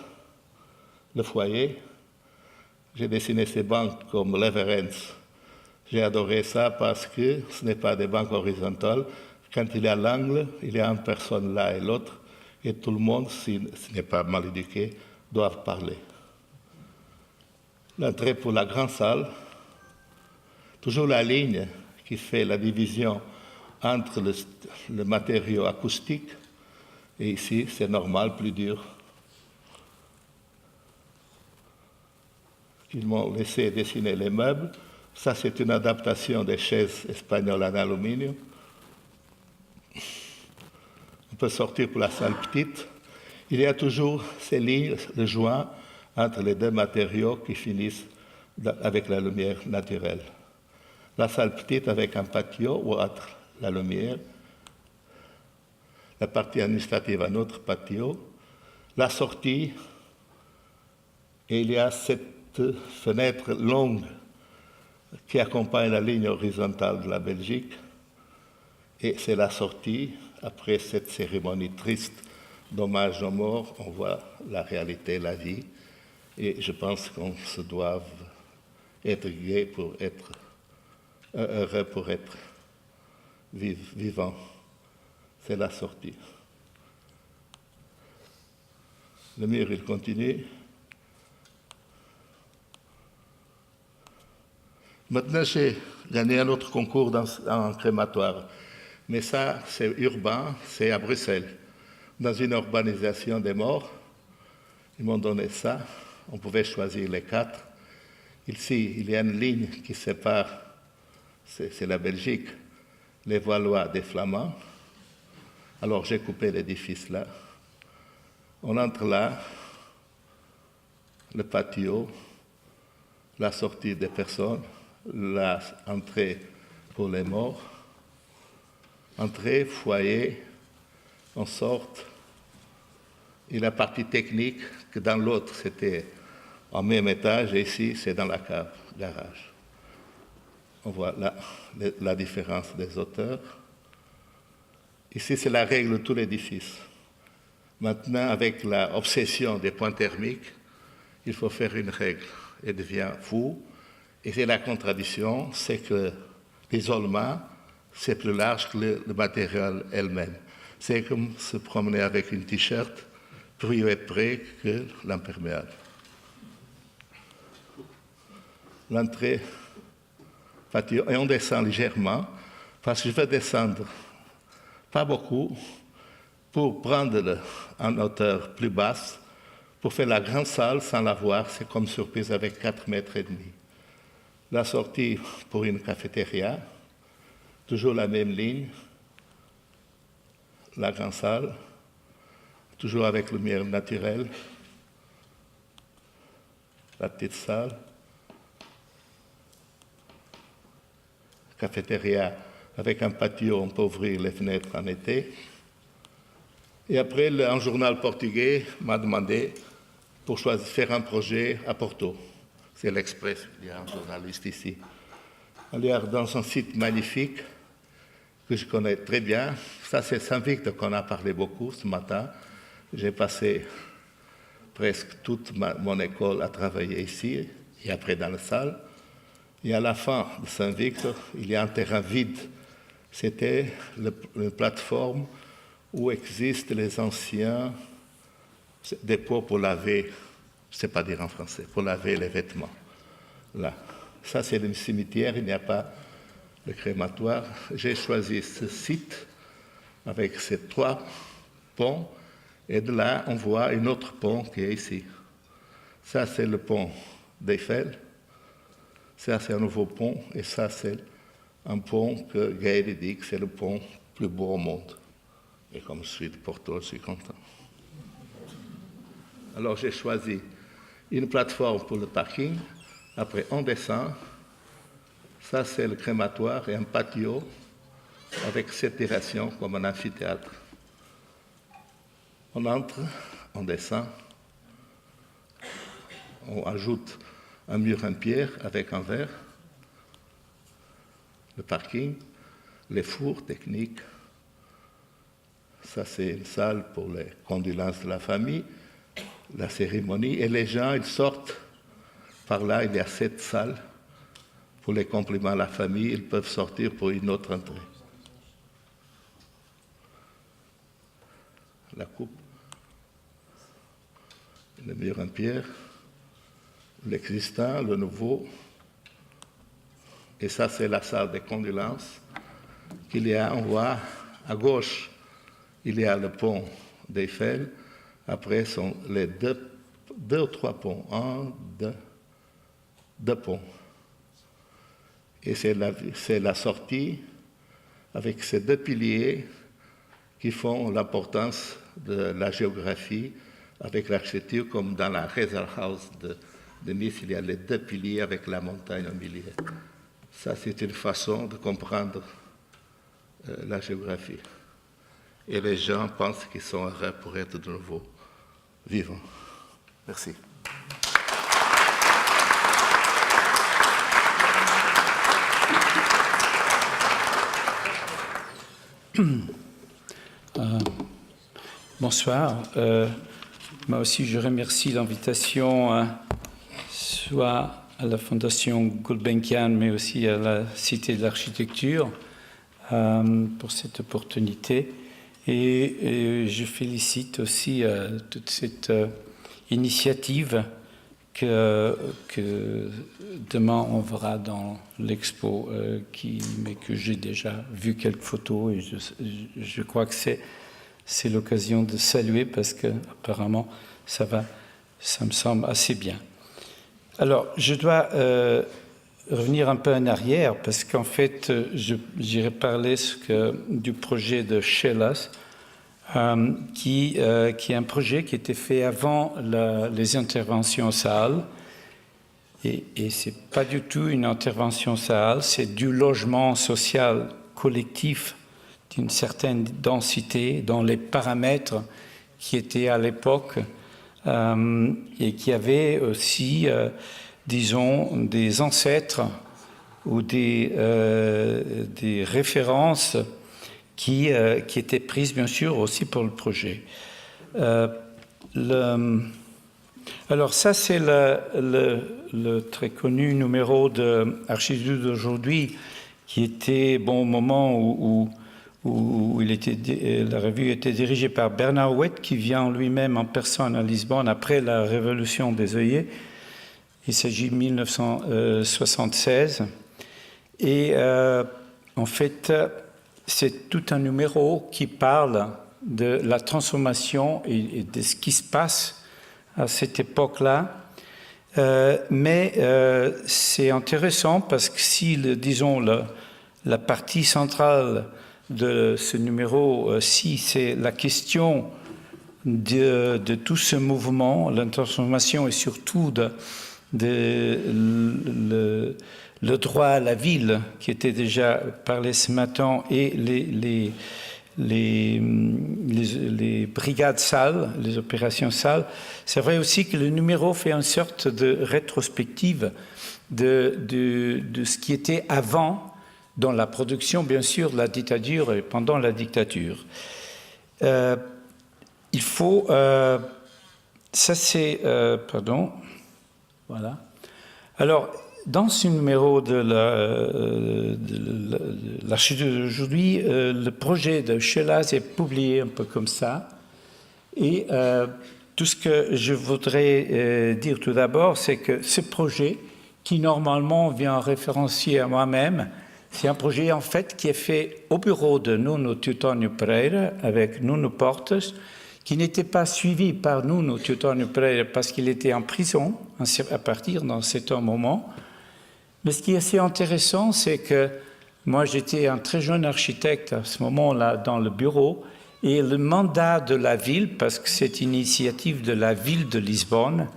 le foyer. J'ai dessiné ces bancs comme l'Everens. J'ai adoré ça parce que ce n'est pas des bancs horizontales. Quand il est à l'angle, il y a une personne là et l'autre, et tout le monde, si ce n'est pas mal éduqué, doit parler. L'entrée pour la grande salle, toujours la ligne qui fait la division entre le matériau acoustique, et ici, c'est normal, plus dur. Ils m'ont laissé dessiner les meubles. Ça, c'est une adaptation des chaises espagnoles en aluminium. On peut sortir pour la salle petite. Il y a toujours ces lignes de joint entre les deux matériaux qui finissent avec la lumière naturelle. La salle petite avec un patio ou entre la lumière. La partie administrative, un autre patio. La sortie, et il y a cette fenêtre longue qui accompagne la ligne horizontale de la Belgique. Et c'est la sortie, après cette cérémonie triste d'hommage aux morts, on voit la réalité, la vie. Et je pense qu'on se doit être gai pour être heureux, pour être vivant. C'est la sortie. Le mur, il continue. Maintenant, j'ai gagné un autre concours en crématoire. Mais ça, c'est urbain, c'est à Bruxelles. Dans une urbanisation des morts, ils m'ont donné ça. On pouvait choisir les 4. Ici, il y a une ligne qui sépare, c'est la Belgique, les Valois des Flamands. Alors, j'ai coupé l'édifice là. On entre là, le patio, la sortie des personnes, l'entrée pour les morts, entrée, foyer, on sort. Et la partie technique, que dans l'autre c'était en même étage, et ici c'est dans la cave, garage. On voit là la différence des hauteurs. Ici c'est la règle de tout l'édifice. Maintenant, avec l'obsession des points thermiques, il faut faire une règle. Elle devient fou. Et c'est la contradiction, c'est que l'isolement, c'est plus large que le matériel elle-même. C'est comme se promener avec une t-shirt plus épais que l'imperméable. L'entrée, patio, et on descend légèrement, parce que je vais descendre pas beaucoup, pour prendre en hauteur plus basse, pour faire la grande salle sans la voir, c'est comme surprise avec 4,5 mètres. La sortie pour une cafétéria, toujours la même ligne, la grande salle, toujours avec lumière naturelle, la petite salle, cafétéria avec un patio, on peut ouvrir les fenêtres en été. Et après, un journal portugais m'a demandé pour faire un projet à Porto. C'est l'Express, il y a un journaliste ici. Il y a dans un site magnifique que je connais très bien. Ça, c'est Saint-Victor qu'on a parlé beaucoup ce matin. J'ai passé presque toute mon école à travailler ici et après dans la salle. Et à la fin de Saint-Victor, il y a un terrain vide. C'était la plateforme où existent les anciens dépôts pour laver, je ne sais pas dire en français, pour laver les vêtements. Là. Ça, c'est le cimetière, il n'y a pas de crématoire. J'ai choisi ce site avec ces 3 ponts, et de là, on voit un autre pont qui est ici. Ça, c'est le pont d'Eiffel. Ça, c'est un nouveau pont, et ça, c'est un pont que Gaël dit que c'est le pont plus beau au monde. Et comme je suis de Porto, je suis content. Alors, j'ai choisi une plateforme pour le parking. Après, on descend. Ça, c'est le crématoire et un patio avec cette terrassion comme un amphithéâtre. On entre, on descend. On ajoute un mur en pierre avec un verre, le parking, les fours techniques. Ça, c'est une salle pour les condoléances de la famille, la cérémonie. Et les gens, ils sortent par là. Il y a 7 salles pour les compliments à la famille. Ils peuvent sortir pour une autre entrée. La coupe, le mur en pierre, l'existant, le nouveau. Et ça, c'est la salle des condoléances qu'il y a. On voit à gauche, il y a le pont d'Eiffel. Après, sont les deux ou 3 ponts. 2 ponts. Et c'est la sortie avec ces 2 piliers qui font l'importance de la géographie avec l'architecture, comme dans la Reserve House de Nice, il y a les 2 piliers avec la montagne au milieu. Ça, c'est une façon de comprendre la géographie. Et les gens pensent qu'ils sont heureux pour être de nouveau vivants. Merci. Bonsoir. Moi aussi, je remercie l'invitation soit à la Fondation Gulbenkian, mais aussi à la Cité de l'Architecture pour cette opportunité. Et je félicite aussi toute cette initiative que demain on verra dans l'expo, mais que j'ai déjà vu quelques photos, et je crois que c'est l'occasion de saluer parce que apparemment ça me semble assez bien. Alors je dois revenir un peu en arrière parce qu'en fait j'irai parler du projet de Shellas, qui est un projet qui était fait avant les interventions Sahel. Et ce n'est pas du tout une intervention Sahel, c'est du logement social collectif d'une certaine densité dans les paramètres qui étaient à l'époque et qui avaient aussi, disons, des ancêtres ou des références qui étaient prises, bien sûr, aussi pour le projet. Alors ça, c'est le très connu numéro de Architecture d'aujourd'hui, qui était, bon, au moment où la revue était dirigée par Bernard Ouet, qui vient lui-même en personne à Lisbonne après la Révolution des œillets. Il s'agit de 1976. Et en fait, c'est tout un numéro qui parle de la transformation et de ce qui se passe à cette époque-là. Mais c'est intéressant parce que si, disons, la partie centrale de ce numéro-ci, c'est la question de tout ce mouvement, la transformation et surtout le droit à la ville qui était déjà parlé ce matin et les brigades salles, les opérations salles. C'est vrai aussi que le numéro fait une sorte de rétrospective de ce qui était avant, dans la production, bien sûr, de la dictature et pendant la dictature. Il faut... ça, c'est... pardon. Voilà. Alors, dans ce numéro de l'archive d'aujourd'hui, le projet de Schelas est publié un peu comme ça. Et tout ce que je voudrais dire tout d'abord, c'est que ce projet, qui normalement vient référencier à moi-même, c'est un projet en fait qui est fait au bureau de Nuno Teutónio Pereira avec Nuno Portas, qui n'était pas suivi par Nuno Teutónio Pereira parce qu'il était en prison à partir d'un certain moment. Mais ce qui est assez intéressant, c'est que moi j'étais un très jeune architecte à ce moment-là dans le bureau, et le mandat de la ville, parce que c'est une initiative de la ville de Lisbonne,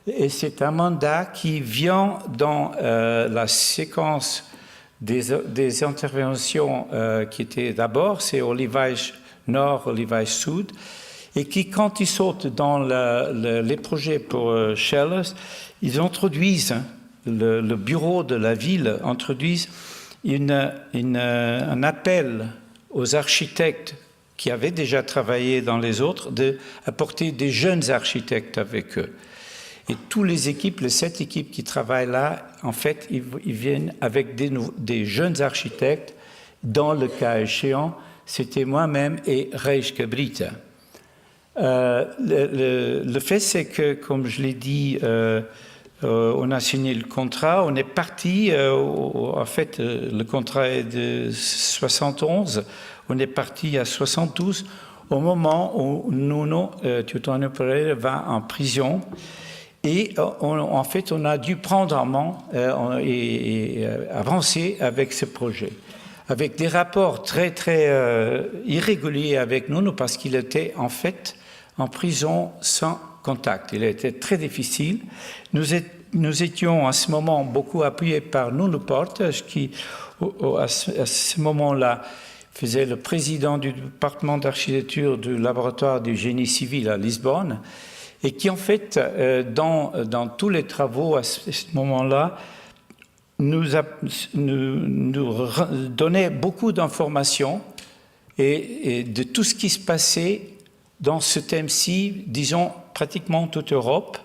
et c'est un mandat qui vient dans la séquence des interventions qui étaient d'abord, c'est Olivais Nord, Olivais Sud, et qui, quand ils sautent dans les projets pour Schelas, ils introduisent, le bureau de la ville introduisent un appel aux architectes qui avaient déjà travaillé dans les autres, d'apporter des jeunes architectes avec eux. Et toutes les équipes, les 7 équipes qui travaillent là, en fait, ils viennent avec des jeunes architectes. Dans le cas échéant, c'était moi-même et Reis Cabrita. Le fait, c'est que, comme je l'ai dit, on a signé le contrat, on est parti, en fait, le contrat est de 71, on est parti à 72, au moment où Nuno Teutónio Pereira va en prison. Et en fait, on a dû prendre en main et avancer avec ce projet, avec des rapports très, très irréguliers avec Nuno, parce qu'il était en fait en prison sans contact. Il était très difficile. Nous étions à ce moment beaucoup appuyés par Nuno Portas, qui à ce moment-là faisait le président du département d'architecture du laboratoire du génie civil à Lisbonne, et qui en fait, dans tous les travaux à ce moment-là, nous donnait beaucoup d'informations et de tout ce qui se passait dans ce thème-ci, disons pratiquement toute Europe,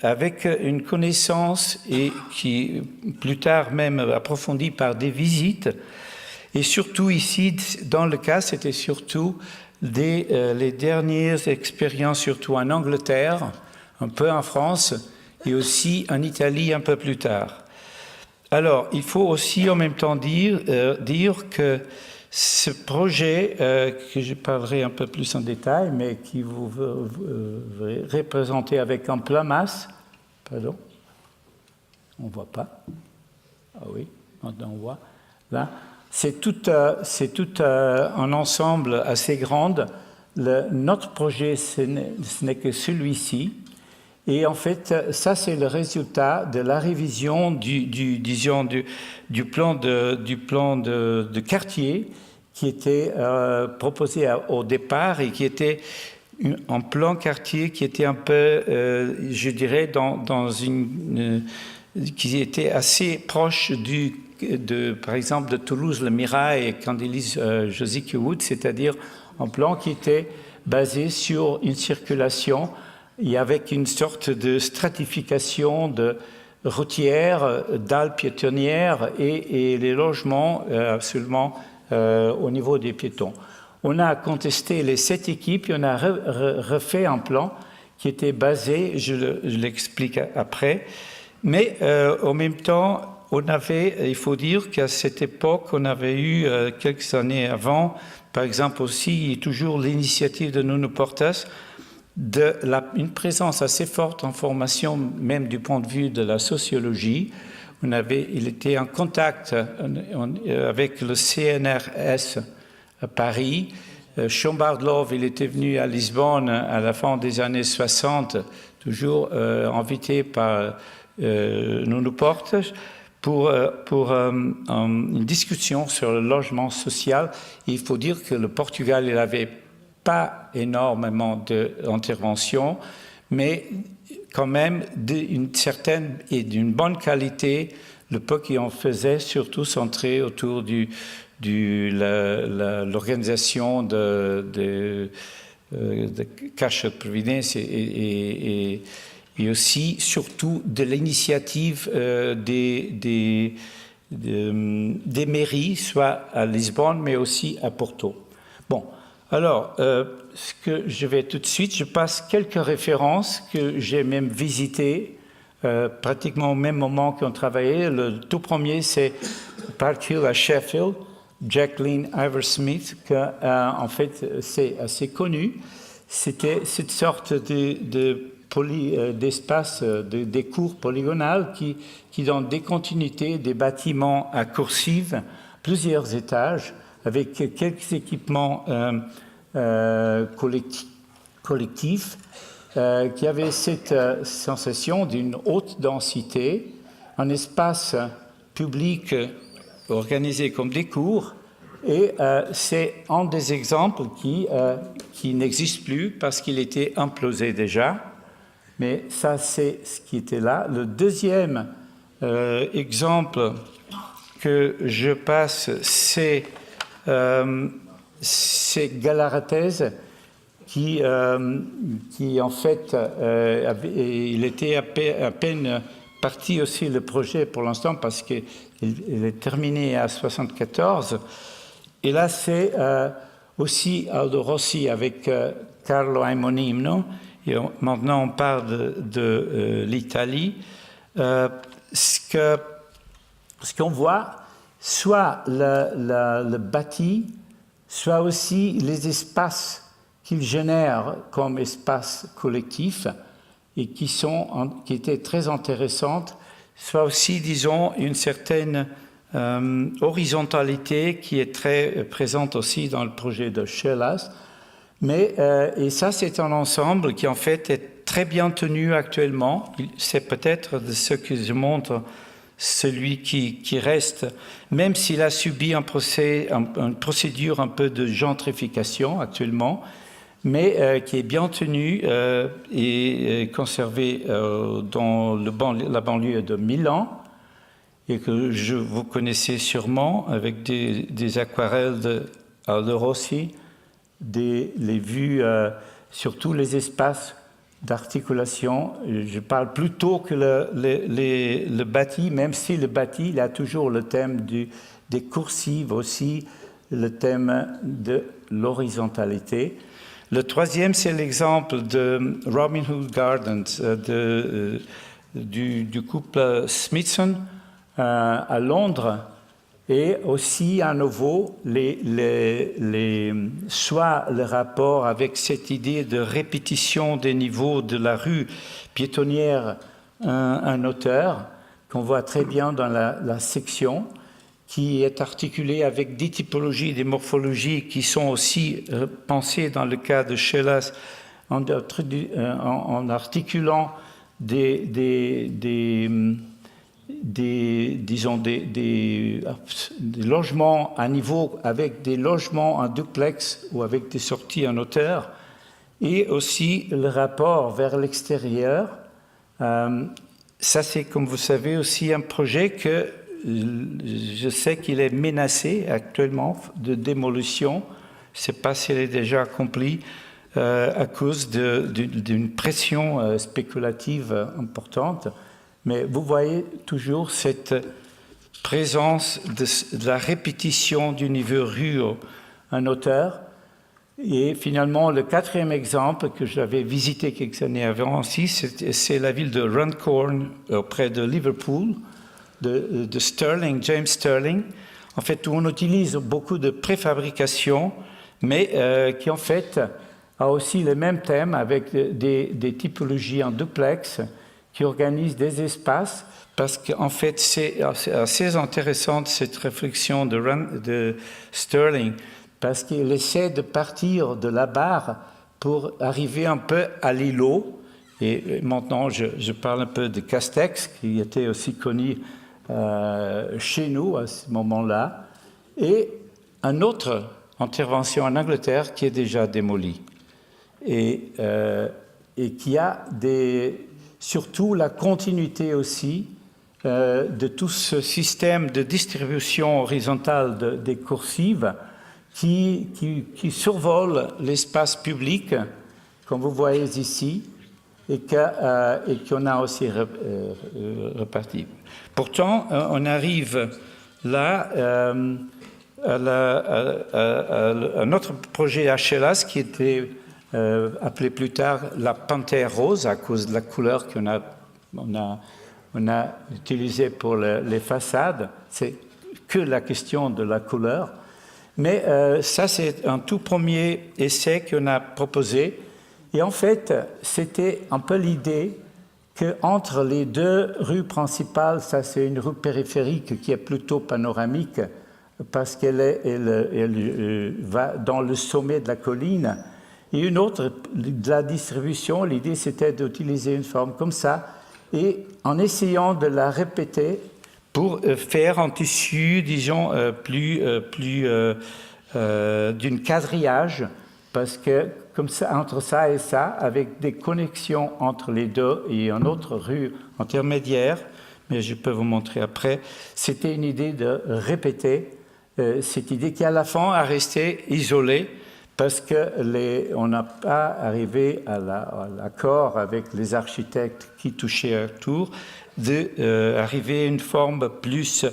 avec une connaissance et qui plus tard même approfondie par des visites. Et surtout ici, dans le cas, c'était surtout les dernières expériences, surtout en Angleterre, un peu en France, et aussi en Italie un peu plus tard. Alors, il faut aussi en même temps dire que ce projet, que je parlerai un peu plus en détail, mais qui vous représenter avec un plan masse, pardon, on ne voit pas, ah oui, maintenant on voit, là, c'est tout un ensemble assez grand. Notre projet, ce n'est que celui-ci. Et en fait, ça, c'est le résultat de la révision du plan de quartier qui était proposé au départ et qui était un plan quartier qui était un peu, je dirais, qui était assez proche par exemple, de Toulouse, le Mirail et Candélis Josique Wood, c'est-à-dire un plan qui était basé sur une circulation et avec une sorte de stratification de routières, dalles piétonnières et les logements absolument au niveau des piétons. On a contesté les 7 équipes et on a refait un plan qui était basé, je l'explique après, mais en même temps, il faut dire qu'à cette époque, on avait eu quelques années avant, par exemple aussi, toujours l'initiative de Nuno Portas, une présence assez forte en formation, même du point de vue de la sociologie. Il était en contact avec le CNRS à Paris. Schombardelov, il était venu à Lisbonne à la fin des années 60, toujours invité par Nuno Portas. pour une discussion sur le logement social. Il faut dire que le Portugal, il n'avait pas énormément d'interventions, mais quand même d'une certaine et d'une bonne qualité. Le peu qu'on faisait, surtout centré autour de l'organisation de Caixa de Providência et aussi, surtout, de l'initiative des mairies, soit à Lisbonne, mais aussi à Porto. Bon, alors, ce que je vais tout de suite, je passe quelques références que j'ai même visitées, pratiquement au même moment qu'on travaillait. Le tout premier, c'est Park Hill à Sheffield, Jacqueline Iver-Smith, que en fait, c'est assez connu. C'était cette sorte d'espace, des cours polygonales qui, dans des continuités, des bâtiments à coursives, plusieurs étages, avec quelques équipements collectifs, qui avaient cette sensation d'une haute densité, un espace public organisé comme des cours, et c'est un des exemples qui n'existe plus parce qu'il était implosé déjà, mais ça c'est ce qui était là. Le deuxième exemple que je passe, c'est Galarathèse, qui en fait, il était à peine parti aussi le projet pour l'instant parce qu'il est terminé à 1974. Et là, c'est aussi Aldo Rossi avec Carlo Aimonino. Et maintenant, on parle de l'Italie. Ce qu'on voit, soit le bâti, soit aussi les espaces qu'il génère comme espaces collectifs et qui étaient très intéressantes, soit aussi, disons, une certaine horizontalité qui est très présente aussi dans le projet de Schelas. Mais, et ça, c'est un ensemble qui, en fait, est très bien tenu actuellement. C'est peut-être de ce que je montre celui qui reste, même s'il a subi une procédure un peu de gentrification actuellement, mais qui est bien tenu et conservé dans la banlieue de Milan, et que vous connaissez sûrement avec des aquarelles de Aldo Rossi, les vues sur tous les espaces d'articulation. Je parle plutôt que le bâti, même si le bâti, il a toujours le thème des coursives aussi, le thème de l'horizontalité. Le troisième, c'est l'exemple de Robin Hood Gardens, du couple Smithson à Londres, et aussi à nouveau soit le rapport avec cette idée de répétition des niveaux de la rue piétonnière, un auteur qu'on voit très bien dans la section, qui est articulé avec des typologies, des morphologies qui sont aussi pensées dans le cas de Schelas en articulant des logements à niveau avec des logements en duplex ou avec des sorties en hauteur, et aussi le rapport vers l'extérieur. Ça, c'est, comme vous savez, aussi un projet que je sais qu'il est menacé actuellement de démolition. Je ne sais pas s'il est déjà accompli à cause d'une pression spéculative importante. Mais vous voyez toujours cette présence de la répétition du niveau rue en hauteur. Et finalement, le quatrième exemple que j'avais visité quelques années avant aussi, c'est la ville de Runcorn, près de Liverpool, de Stirling, James Stirling, en fait, où on utilise beaucoup de préfabrication, mais qui en fait a aussi le même thème avec des typologies en duplex, qui organise des espaces, parce qu'en fait, c'est assez intéressante cette réflexion de Stirling, parce qu'il essaie de partir de la barre pour arriver un peu à l'îlot. Et maintenant, je parle un peu de Castex, qui était aussi connu chez nous à ce moment-là, et une autre intervention en Angleterre qui est déjà démolie. Et qui a surtout la continuité aussi de tout ce système de distribution horizontale des coursives qui survole l'espace public, comme vous voyez ici, et qu'on a aussi reparti. Pourtant, on arrive là à notre projet HLAS qui était appelé plus tard la Panthère rose à cause de la couleur qu'on a utilisée pour les façades. C'est que la question de la couleur. Mais ça, c'est un tout premier essai qu'on a proposé. Et en fait, c'était un peu l'idée qu'entre les deux rues principales, ça c'est une rue périphérique qui est plutôt panoramique parce qu'elle va dans le sommet de la colline. Et une autre, de la distribution, l'idée c'était d'utiliser une forme comme ça et en essayant de la répéter pour faire un tissu, disons, plus d'une quadrillage, parce que comme ça, entre ça et ça, avec des connexions entre les deux et une autre rue intermédiaire, mais je peux vous montrer après, c'était une idée de répéter cette idée qui à la fin a resté isolée parce qu'on n'a pas arrivé à l'accord avec les architectes qui touchaient à Tours d'arriver à une forme plus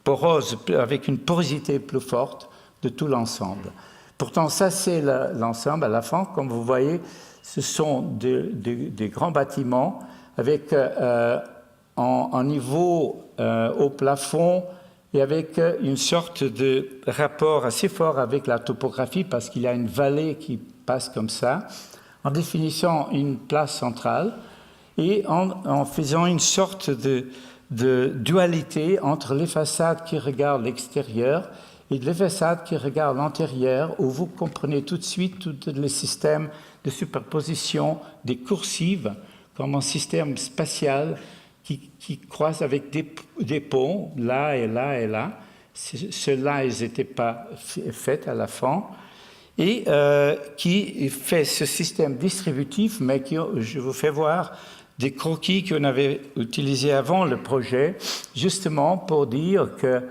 porose, avec une porosité plus forte de tout l'ensemble. Pourtant, ça, c'est l'ensemble. À la fin, comme vous voyez, ce sont des grands bâtiments avec un niveau au plafond et avec une sorte de rapport assez fort avec la topographie parce qu'il y a une vallée qui passe comme ça, en définissant une place centrale et en faisant une sorte de dualité entre les façades qui regardent l'extérieur et les façades qui regardent l'intérieur, où vous comprenez tout de suite tous les systèmes de superposition des coursives comme un système spatial qui croise avec des ponts, là et là et là. Ceux-là, ils n'étaient pas faits à la fin. Et qui fait ce système distributif, mais je vous fais voir des croquis qu'on avait utilisés avant le projet, justement pour dire que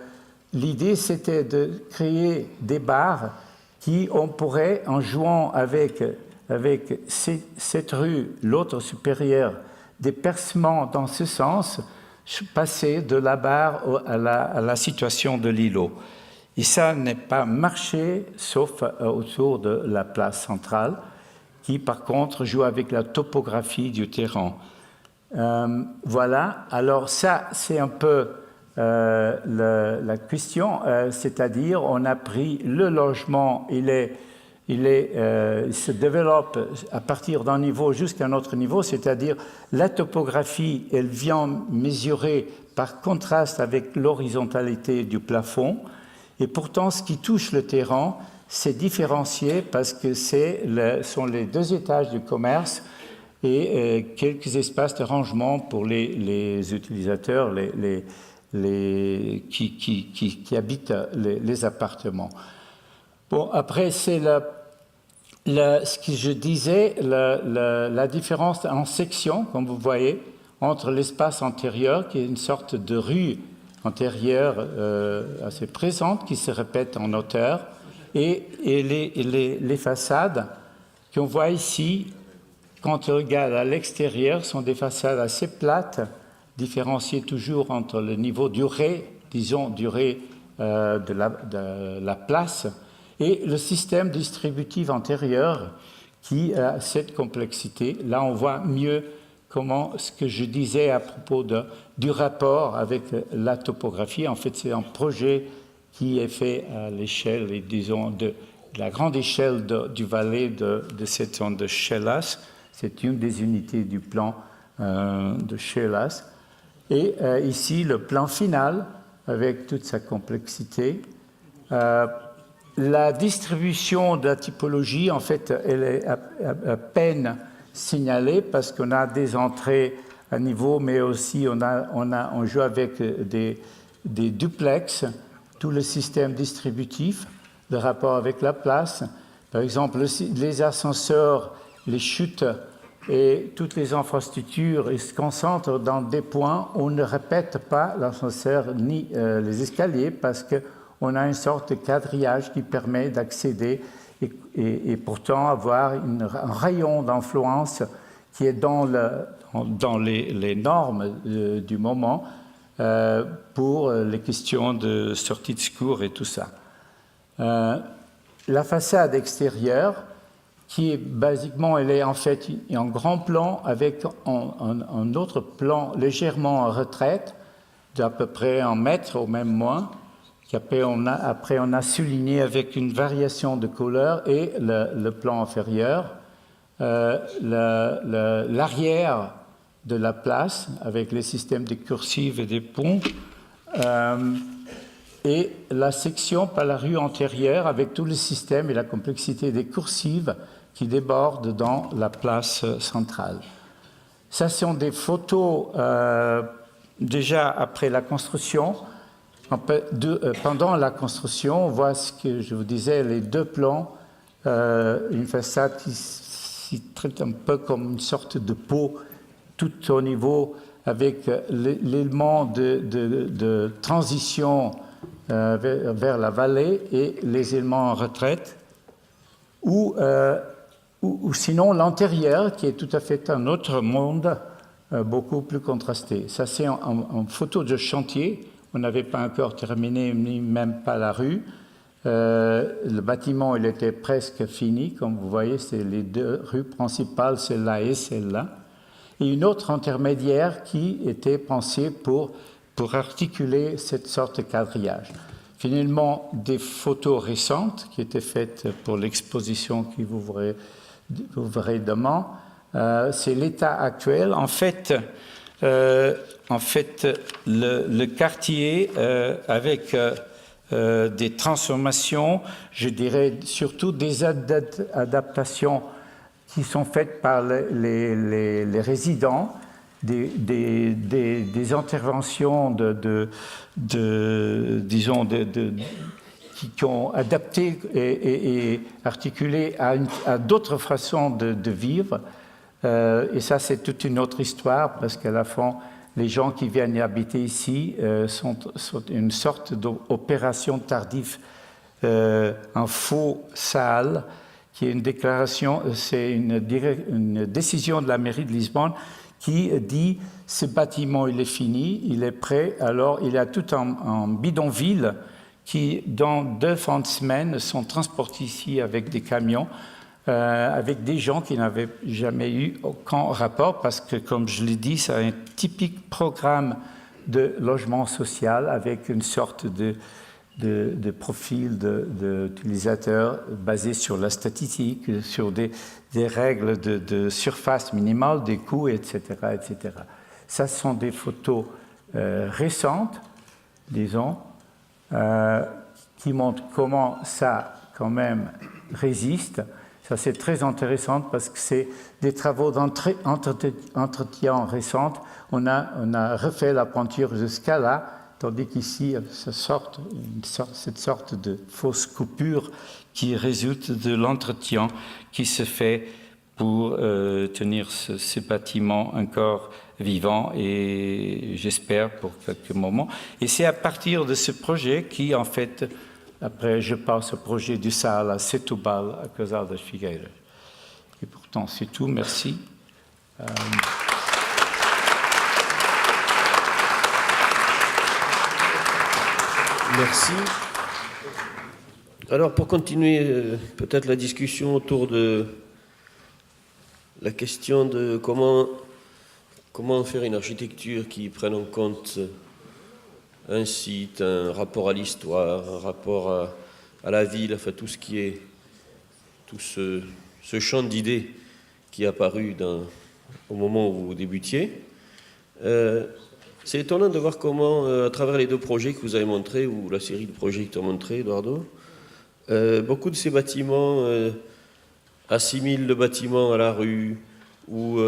l'idée, c'était de créer des barres qui, on pourrait, en jouant avec cette rue, l'autre supérieure, des percements dans ce sens, passer de la barre à la situation de l'îlot. Et ça n'est pas marché, sauf autour de la place centrale, qui, par contre, joue avec la topographie du terrain. Voilà, alors ça, c'est un peu la question, c'est-à-dire on a pris le logement, il se développe à partir d'un niveau jusqu'à un autre niveau, c'est-à-dire la topographie, elle vient mesurer par contraste avec l'horizontalité du plafond, et pourtant ce qui touche le terrain, c'est différencié parce que sont les deux étages du commerce et quelques espaces de rangement pour les utilisateurs, qui habitent les appartements. Bon, après, c'est ce que je disais, la différence en section, comme vous voyez, entre l'espace antérieur, qui est une sorte de rue antérieure assez présente, qui se répète en hauteur, et les façades qu'on voit ici, quand on regarde à l'extérieur, sont des façades assez plates, différenciées toujours entre le niveau durée, disons durée de la place, et le système distributif antérieur qui a cette complexité. Là, on voit mieux comment ce que je disais à propos du rapport avec la topographie. En fait, c'est un projet qui est fait à l'échelle, disons, de la grande échelle du Valais de cette zone de Chelas. C'est une des unités du plan de Chelas. Et ici, le plan final, avec toute sa complexité. La distribution de la typologie, en fait, elle est à peine signalée parce qu'on a des entrées à niveau, mais aussi on joue avec des duplex, tout le système distributif, le rapport avec la place. Par exemple, les ascenseurs, les chutes et toutes les infrastructures ils se concentrent dans des points où on ne répète pas l'ascenseur ni les escaliers parce qu'on a une sorte de quadrillage qui permet d'accéder et pourtant avoir un rayon d'influence qui est dans les normes du moment pour les questions de sortie de secours et tout ça. La façade extérieure, qui est basiquement, elle est en fait en grand plan avec un autre plan légèrement en retraite, d'à peu près 1 mètre ou même moins, qu'après on a souligné avec une variation de couleur et le plan inférieur, l'arrière de la place avec les systèmes de cursives et des ponts, et la section par la rue antérieure avec tout le système et la complexité des coursives qui débordent dans la place centrale. Ça sont des photos déjà après la construction. Pendant la construction, on voit ce que je vous disais, les 2 plans, une façade qui s'y traite un peu comme une sorte de pot tout au niveau avec l'élément de transition vers la vallée et les éléments en retraite, ou sinon l'intérieur qui est tout à fait un autre monde beaucoup plus contrasté. Ça c'est en photo de chantier, on n'avait pas encore terminé ni même pas la rue. Le bâtiment il était presque fini, comme vous voyez c'est les 2 rues principales, celle-là et celle-là, et une autre intermédiaire qui était pensée pour articuler cette sorte de quadrillage. Finalement, des photos récentes qui étaient faites pour l'exposition que vous verrez demain, c'est l'état actuel. En fait, le quartier avec des transformations, je dirais surtout des adaptations qui sont faites par les résidents, des interventions qui ont adapté et articulé à d'autres façons de vivre. Et ça, c'est toute une autre histoire, parce qu'à la fin, les gens qui viennent y habiter ici sont une sorte d'opération tardive, un faux salle, qui est une déclaration, c'est une décision de la mairie de Lisbonne qui dit ce bâtiment il est fini, il est prêt, alors il y a tout un bidonville qui dans 2 fins de semaine sont transportés ici avec des camions, avec des gens qui n'avaient jamais eu aucun rapport parce que comme je l'ai dit, c'est un typique programme de logement social avec une sorte de profil d'utilisateurs basé sur la statistique, sur des règles de surface minimale, des coûts, etc., etc. Ça sont des photos récentes, disons, qui montrent comment ça, quand même, résiste. Ça, c'est très intéressant parce que c'est des travaux d'entretien récents. On a refait la peinture jusqu'à là, tandis qu'ici, cette sorte de fausse coupure qui résulte de l'entretien qui se fait pour tenir ce bâtiment encore vivant et j'espère pour quelques moments. Et c'est à partir de ce projet qui, en fait, après je passe au projet du Saal à Setúbal, à Casal das Figueiras. Et pourtant, c'est tout. Merci. Merci. Alors, pour continuer peut-être la discussion autour de la question de comment faire une architecture qui prenne en compte un site, un rapport à l'histoire, un rapport à la ville, enfin tout ce qui est, tout ce champ d'idées qui est apparu au moment où vous débutiez. C'est étonnant de voir comment, à travers les 2 projets que vous avez montrés, ou la série de projets que tu as montrés, Eduardo, beaucoup de ces bâtiments assimilent le bâtiment à la rue, ou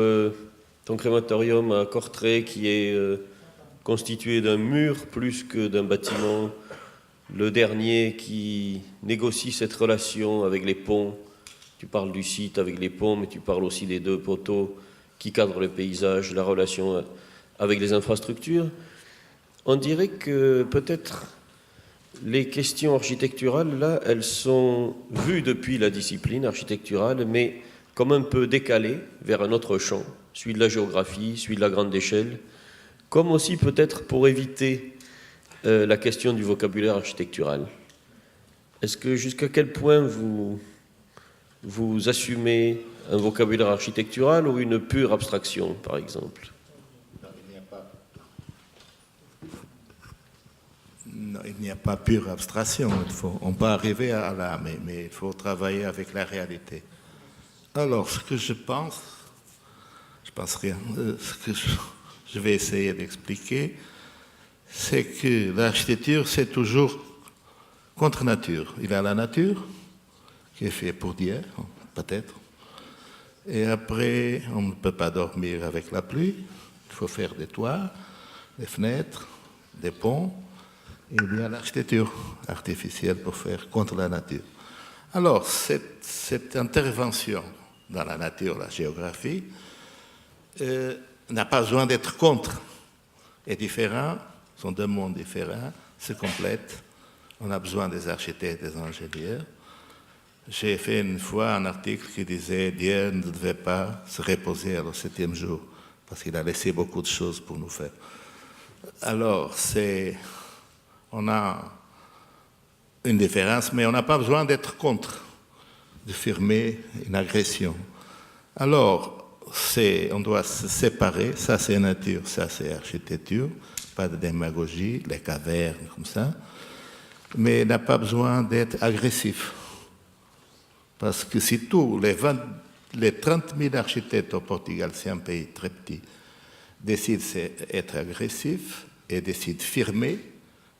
ton crématorium à Courtrai qui est constitué d'un mur plus que d'un bâtiment, le dernier qui négocie cette relation avec les ponts. Tu parles du site avec les ponts, mais tu parles aussi des 2 poteaux qui cadrent le paysage, la relation avec les infrastructures. On dirait que peut-être les questions architecturales, là, elles sont vues depuis la discipline architecturale, mais comme un peu décalées vers un autre champ, celui de la géographie, celui de la grande échelle, comme aussi peut-être pour éviter la question du vocabulaire architectural. Est-ce que jusqu'à quel point vous assumez un vocabulaire architectural ou une pure abstraction, par exemple? Non, il n'y a pas pure abstraction. On peut arriver à là, mais il faut travailler avec la réalité. Alors, ce que je pense rien. Ce que je vais essayer d'expliquer, c'est que l'architecture, c'est toujours contre nature. Il y a la nature, qui est faite pour Dieu, peut-être. Et après, on ne peut pas dormir avec la pluie. Il faut faire des toits, des fenêtres, des ponts. Et il y a l'architecture artificielle pour faire contre la nature. Alors, cette intervention dans la nature, la géographie, n'a pas besoin d'être contre. Et différents, sont 2 mondes différents, se complètent. On a besoin des architectes et des ingénieurs. J'ai fait une fois un article qui disait Dieu ne devait pas se reposer au 7e jour, parce qu'il a laissé beaucoup de choses pour nous faire. Alors, on a une différence, mais on n'a pas besoin d'être contre, de firmer une agression. Alors, on doit se séparer, ça c'est nature, ça c'est architecture, pas de démagogie, les cavernes comme ça, mais n'a pas besoin d'être agressif. Parce que si tous les 30 000 architectes au Portugal, c'est un pays très petit, décident d'être agressifs et décident de firmer,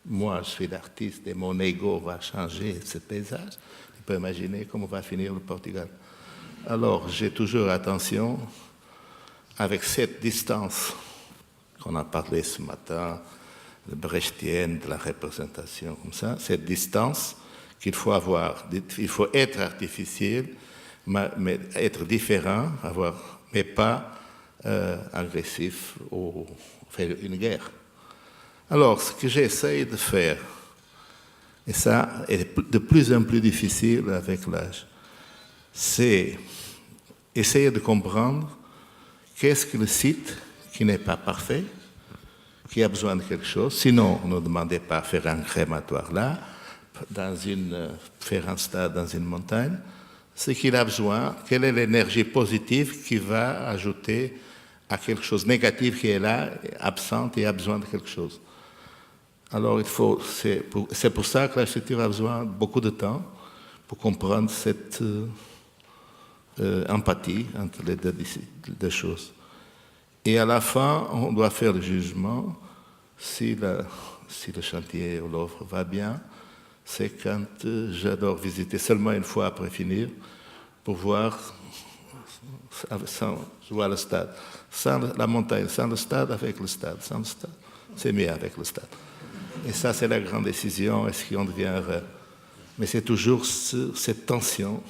moi je suis l'artiste et mon ego va changer ce paysage, tu peux imaginer comment va finir le Portugal. Alors j'ai toujours attention avec cette distance qu'on a parlé ce matin, de brechtienne, de la représentation, comme ça, cette distance qu'il faut avoir. Il faut être artificiel, mais être différent, mais pas agressif ou faire une guerre. Alors, ce que j'essaie de faire, et ça est de plus en plus difficile avec l'âge, c'est essayer de comprendre qu'est-ce que le site qui n'est pas parfait, qui a besoin de quelque chose. Sinon, ne demandez pas à faire un crématoire là, faire un stade dans une montagne. Ce qu'il a besoin, quelle est l'énergie positive qui va ajouter à quelque chose de négatif qui est là, absente et a besoin de quelque chose. Alors, c'est pour ça que l'architecture a besoin de beaucoup de temps pour comprendre cette empathie entre les deux choses. Et à la fin, on doit faire le jugement si le chantier ou l'œuvre va bien. C'est quand j'adore visiter seulement une fois après finir pour voir le stade. Sans la montagne, sans le stade, avec le stade. Sans le stade, c'est mieux avec le stade. Et ça, c'est la grande décision. Est-ce qu'on devient heureux? Mais c'est toujours cette tension.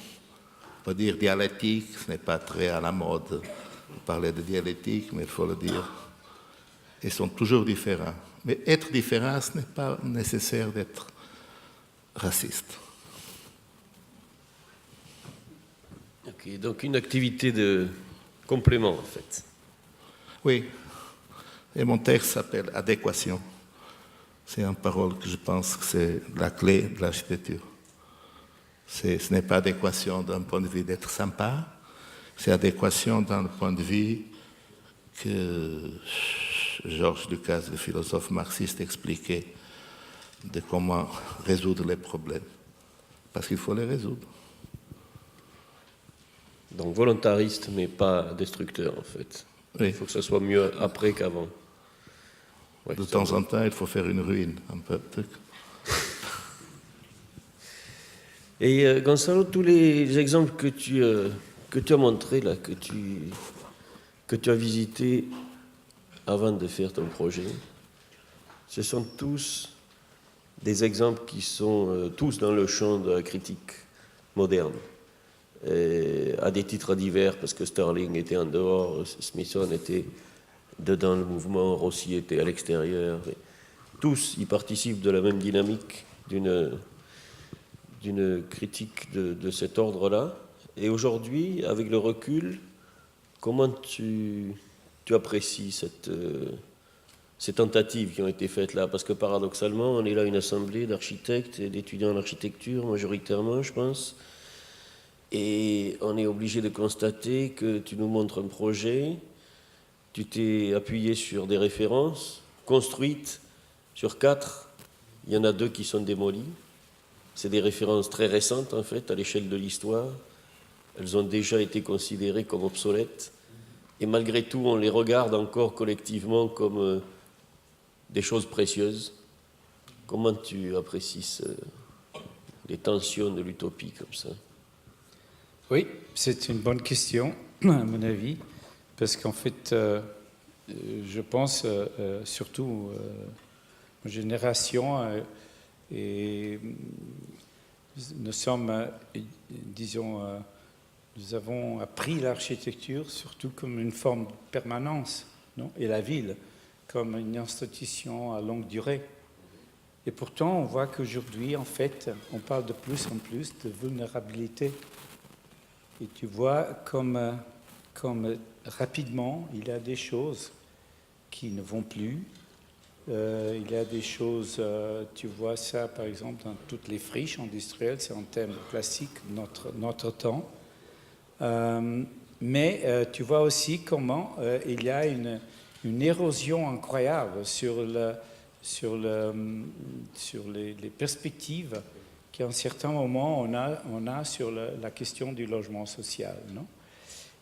On peut dire dialectique, ce n'est pas très à la mode. On parlait de dialectique, mais il faut le dire. Ils sont toujours différents. Mais être différent, ce n'est pas nécessaire d'être raciste. Ok, donc une activité de complément, en fait. Oui. Et mon texte s'appelle Adéquation. C'est une parole que je pense que c'est la clé de l'architecture. Ce n'est pas adéquation d'un point de vue d'être sympa, c'est adéquation d'un point de vue que Georges Lucas, le philosophe marxiste, expliquait de comment résoudre les problèmes. Parce qu'il faut les résoudre. Donc volontariste, mais pas destructeur, en fait. Oui. Il faut que ça soit mieux après qu'avant. Ouais, de temps en temps, il faut faire une ruine, un peu. Et Gonzalo, tous les exemples que tu as montrés, là, que tu que tu as visités avant de faire ton projet, ce sont tous des exemples qui sont tous dans le champ de la critique moderne, à des titres divers, parce que Sterling était en dehors, Smithson était dedans le mouvement, Rossi était à l'extérieur. Tous y participent de la même dynamique d'une critique de cet ordre-là. Et aujourd'hui, avec le recul, comment tu apprécies ces tentatives qui ont été faites là? Parce que paradoxalement, on est là une assemblée d'architectes et d'étudiants en architecture, majoritairement, je pense. Et on est obligé de constater que tu nous montres un projet, tu t'es appuyé sur des références construites sur 4. Il y en a 2 qui sont démolies. C'est des références très récentes, en fait, à l'échelle de l'histoire. Elles ont déjà été considérées comme obsolètes. Et malgré tout, on les regarde encore collectivement comme des choses précieuses. Comment tu apprécies les tensions de l'utopie comme ça? Oui, c'est une bonne question, à mon avis, parce qu'en fait, je pense surtout aux générations, et nous sommes, disons, nous avons appris l'architecture surtout comme une forme de permanence, non? Et la ville comme une institution à longue durée. Et pourtant, on voit qu'aujourd'hui, en fait, on parle de plus en plus de vulnérabilité. Et tu vois comme rapidement, il y a des choses qui ne vont plus. Il y a des choses, tu vois ça par exemple dans toutes les friches industrielles, c'est un thème classique de notre temps. Mais tu vois aussi comment il y a une érosion incroyable sur les perspectives qu'à un certain moment on a sur la question du logement social, non?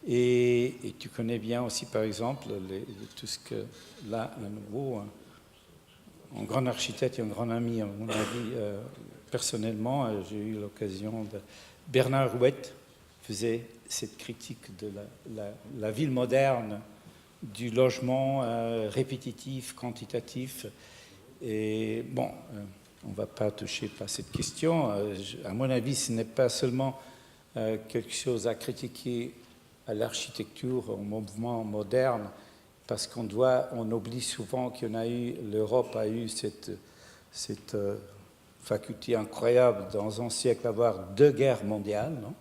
Et tu connais bien aussi, par exemple, tout ce que, là, à nouveau, un grand architecte et un grand ami, à mon avis, personnellement, j'ai eu l'occasion de... Bernard Rouet faisait cette critique de la ville moderne, du logement répétitif, quantitatif. Et bon, on ne va pas toucher par cette question. À mon avis, ce n'est pas seulement quelque chose à critiquer à l'architecture, au mouvement moderne, parce on oublie souvent l'Europe a eu cette faculté incroyable dans un siècle d'avoir 2 guerres mondiales, non?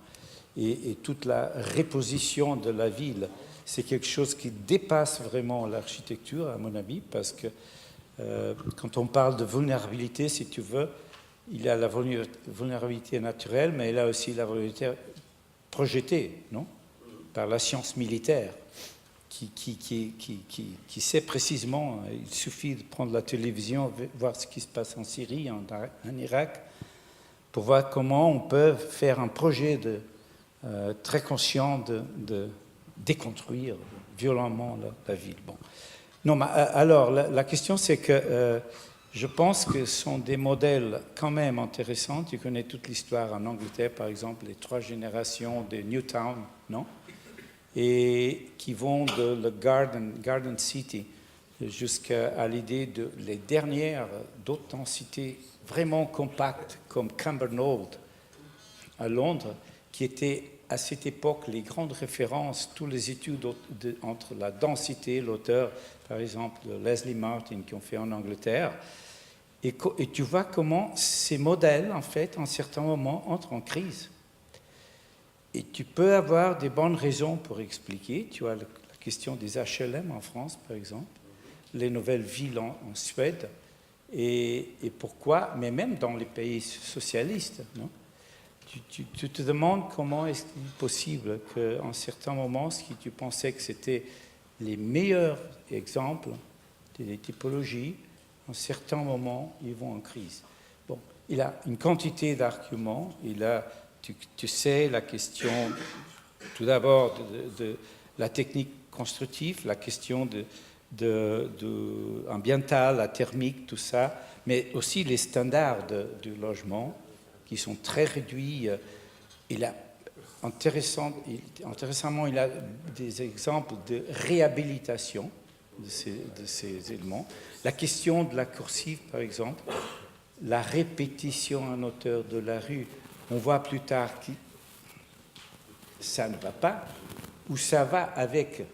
Et toute la reposition de la ville, c'est quelque chose qui dépasse vraiment l'architecture, à mon avis, parce que quand on parle de vulnérabilité, si tu veux, il y a la vulnérabilité naturelle, mais il y a aussi la vulnérabilité projetée, non? Par la science militaire, qui sait précisément, il suffit de prendre la télévision, voir ce qui se passe en Syrie, en Irak, pour voir comment on peut faire un projet très conscient de déconstruire violemment la ville. Bon. Non, mais alors, la question, c'est que je pense que ce sont des modèles quand même intéressants. Tu connais toute l'histoire en Angleterre, par exemple, les 3 générations de Newtown, non? Et qui vont de la Garden City jusqu'à l'idée de les dernières d'autres densités vraiment compactes comme Cumbernauld à Londres, qui étaient à cette époque les grandes références, toutes les études entre la densité, l'auteur par exemple de Leslie Martin qui ont fait en Angleterre, et tu vois comment ces modèles en fait en certains moments entrent en crise. Et tu peux avoir des bonnes raisons pour expliquer. Tu as la question des HLM en France, par exemple, les nouvelles villes en Suède, et pourquoi, mais même dans les pays socialistes, non? Tu te demandes comment est-ce possible qu'en certains moments, ce que tu pensais que c'était les meilleurs exemples des typologies, en certains moments, ils vont en crise. Bon, il a une quantité d'arguments, tu sais, la question, tout d'abord, de la technique constructive, la question ambientale, la thermique, tout ça, mais aussi les standards du logement qui sont très réduits. intéressamment, il a des exemples de réhabilitation de ces éléments. La question de la cursive, par exemple, la répétition en hauteur de la rue, on voit plus tard que ça ne va pas, ou ça va avec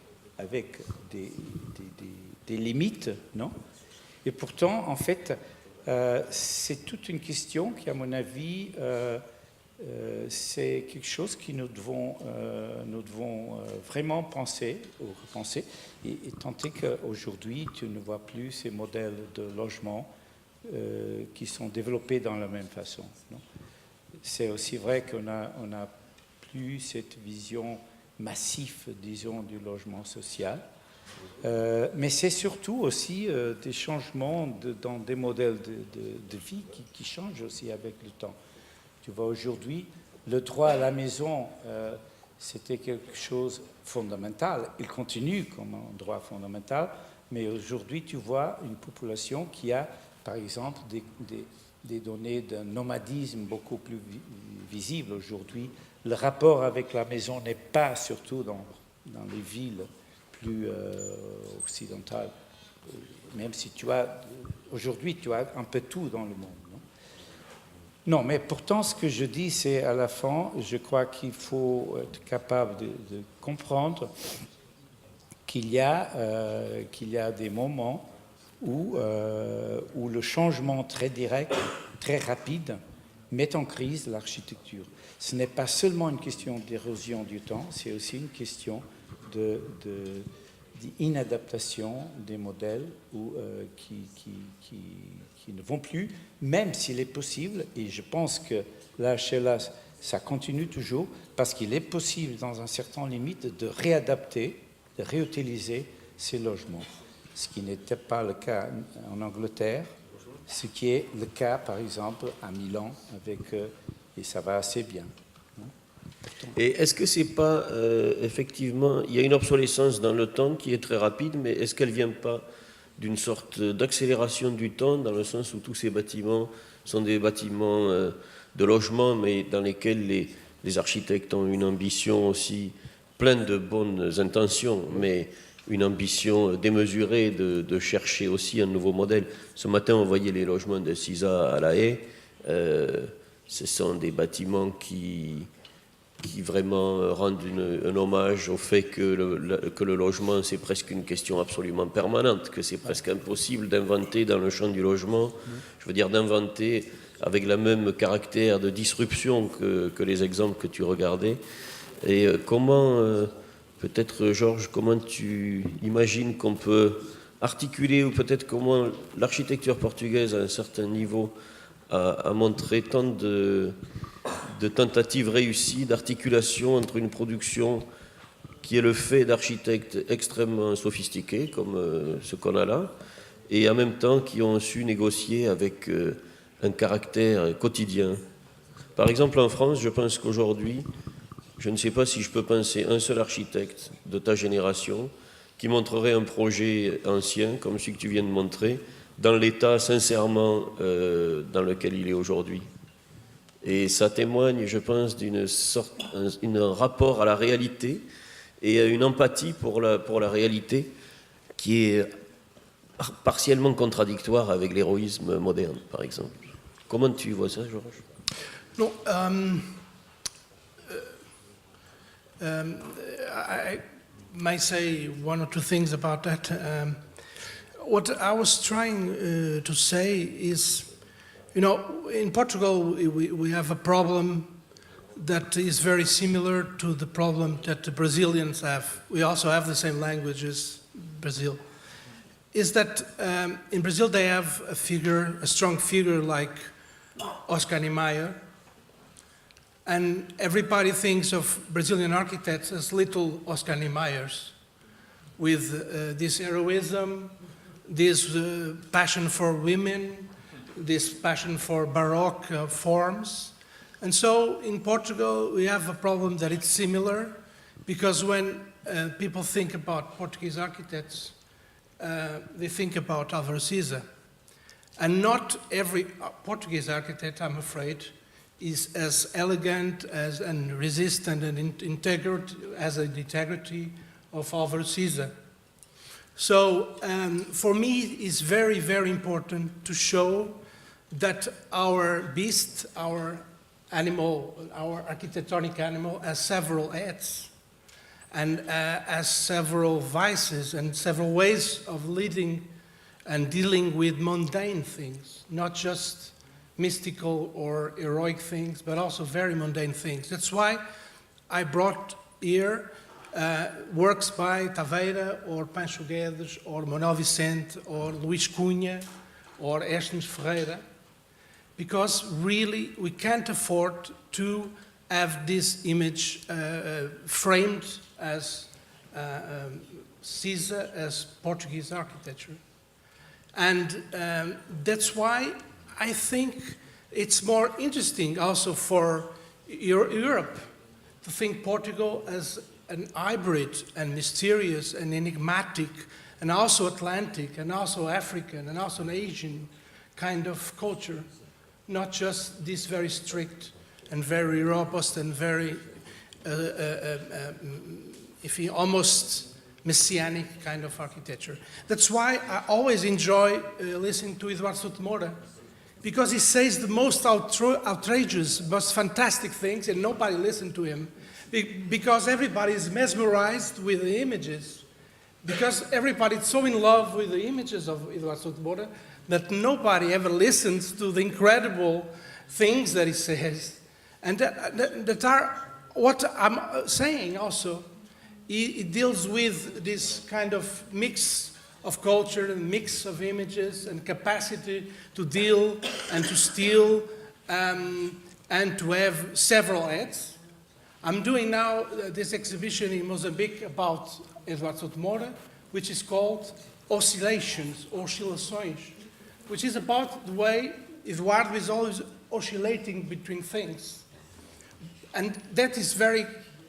des limites, non? Et pourtant, en fait, c'est toute une question qui, à mon avis, c'est quelque chose que nous devons vraiment penser ou repenser et tenter qu'aujourd'hui, tu ne vois plus ces modèles de logement qui sont développés dans la même façon. C'est aussi vrai qu'on n'a plus cette vision massive, disons, du logement social. Mais c'est surtout aussi des changements dans des modèles de vie qui changent aussi avec le temps. Tu vois, aujourd'hui, le droit à la maison, c'était quelque chose de fondamental. Il continue comme un droit fondamental, mais aujourd'hui, tu vois une population qui a, par exemple, des données d'un nomadisme beaucoup plus visible aujourd'hui. Le rapport avec la maison n'est pas, surtout dans les villes plus occidentales, même si aujourd'hui, tu as un peu tout dans le monde. Non, mais pourtant, ce que je dis, c'est à la fin, je crois qu'il faut être capable de comprendre qu'il y a des moments où le changement très direct, très rapide, met en crise l'architecture. Ce n'est pas seulement une question d'érosion du temps, c'est aussi une question d'inadaptation des modèles qui ne vont plus, même s'il est possible, et je pense que là, chez là, ça continue toujours, parce qu'il est possible, dans un certain limite, de réadapter, de réutiliser ces logements. Ce qui n'était pas le cas en Angleterre, ce qui est le cas, par exemple, à Milan, et ça va assez bien. Et est-ce que c'est pas, effectivement, il y a une obsolescence dans le temps qui est très rapide, mais est-ce qu'elle ne vient pas d'une sorte d'accélération du temps, dans le sens où tous ces bâtiments sont des bâtiments de logement, mais dans lesquels les architectes ont une ambition aussi pleine de bonnes intentions, mais une ambition démesurée de chercher aussi un nouveau modèle. Ce matin, on voyait les logements de CISA à La Haye. Ce sont des bâtiments qui vraiment rendent un hommage au fait que le logement, c'est presque une question absolument permanente, que c'est presque impossible d'inventer dans le champ du logement, je veux dire d'inventer avec le même caractère de disruption que les exemples que tu regardais. Et comment, peut-être Georges, comment tu imagines qu'on peut articuler, ou peut-être comment l'architecture portugaise à un certain niveau a montré tant de tentatives réussies d'articulation entre une production qui est le fait d'architectes extrêmement sophistiqués, comme ce qu'on a là, et en même temps qui ont su négocier avec un caractère quotidien. Par exemple, en France, je pense qu'aujourd'hui, je ne sais pas si je peux penser un seul architecte de ta génération qui montrerait un projet ancien, comme celui que tu viens de montrer, dans l'état sincèrement dans lequel il est aujourd'hui. Et ça témoigne, je pense, d'un rapport à la réalité et à une empathie pour la réalité qui est partiellement contradictoire avec l'héroïsme moderne, par exemple. Comment tu vois ça, Georges? No, I might say one or two things about that. What I was trying to say is, you know, in Portugal we have a problem that is very similar to the problem that the Brazilians have. We also have the same language as Brazil. Is that in Brazil they have a strong figure like Oscar Niemeyer, and everybody thinks of Brazilian architects as little Oscar Niemeyers, with this heroism, this passion for women, this passion for Baroque forms. And so in Portugal we have a problem that it's similar, because when people think about Portuguese architects, they think about Álvaro Siza. And not every Portuguese architect, I'm afraid, is as elegant as and resistant and integrity as the integrity of Álvaro Siza. So for me, it's very, very important to show that our beast, our animal, our architectonic animal, has several heads and has several vices and several ways of leading and dealing with mundane things, not just mystical or heroic things, but also very mundane things. That's why I brought here works by Taveira or Pancho Guedes or Manuel Vicente or Luís Cunha or Erasmus Ferreira, because really we can't afford to have this image framed as Siza, as Portuguese architecture. And that's why I think it's more interesting also for Europe to think Portugal as an hybrid and mysterious and enigmatic and also Atlantic and also African and also an Asian kind of culture, not just this very strict and very robust and very, almost messianic kind of architecture. That's why I always enjoy listening to Eduardo Souto Moura, because he says the most outrageous, most fantastic things, and nobody listens to him, because everybody is mesmerized with the images, because everybody is so in love with the images of Eduardo Souto Moura that nobody ever listens to the incredible things that he says. And that are what I'm saying also. He deals with this kind of mix of culture and mix of images and capacity to deal and to steal and to have several heads. I'm doing now this exhibition in Mozambique about Eduardo Souto Moura, which is called Oscilações, which is about the way Eduardo is always oscillating between things. And that is very,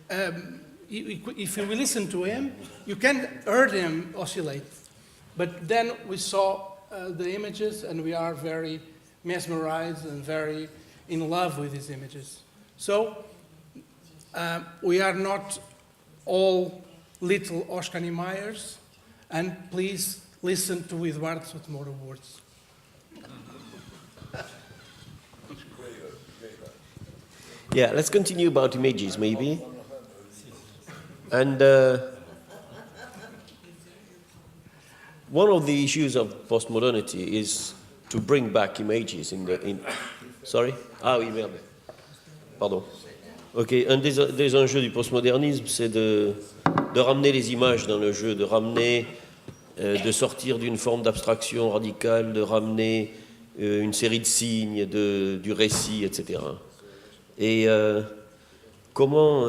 if you listen to him, you can hear him oscillate. But then we saw the images and we are very mesmerized and very in love with these images. So we are not all little Oscar Niemeyers, and please listen to Eduardo Souto Moura words. Yeah, let's continue about images, maybe. And one of the issues of postmodernity is to bring back images Sorry? Ah oui, merde. Pardon. Ok, un des enjeux du postmodernisme, c'est de ramener les images dans le jeu, de ramener, de sortir d'une forme d'abstraction radicale, de ramener une série de signes, du récit, etc. Et comment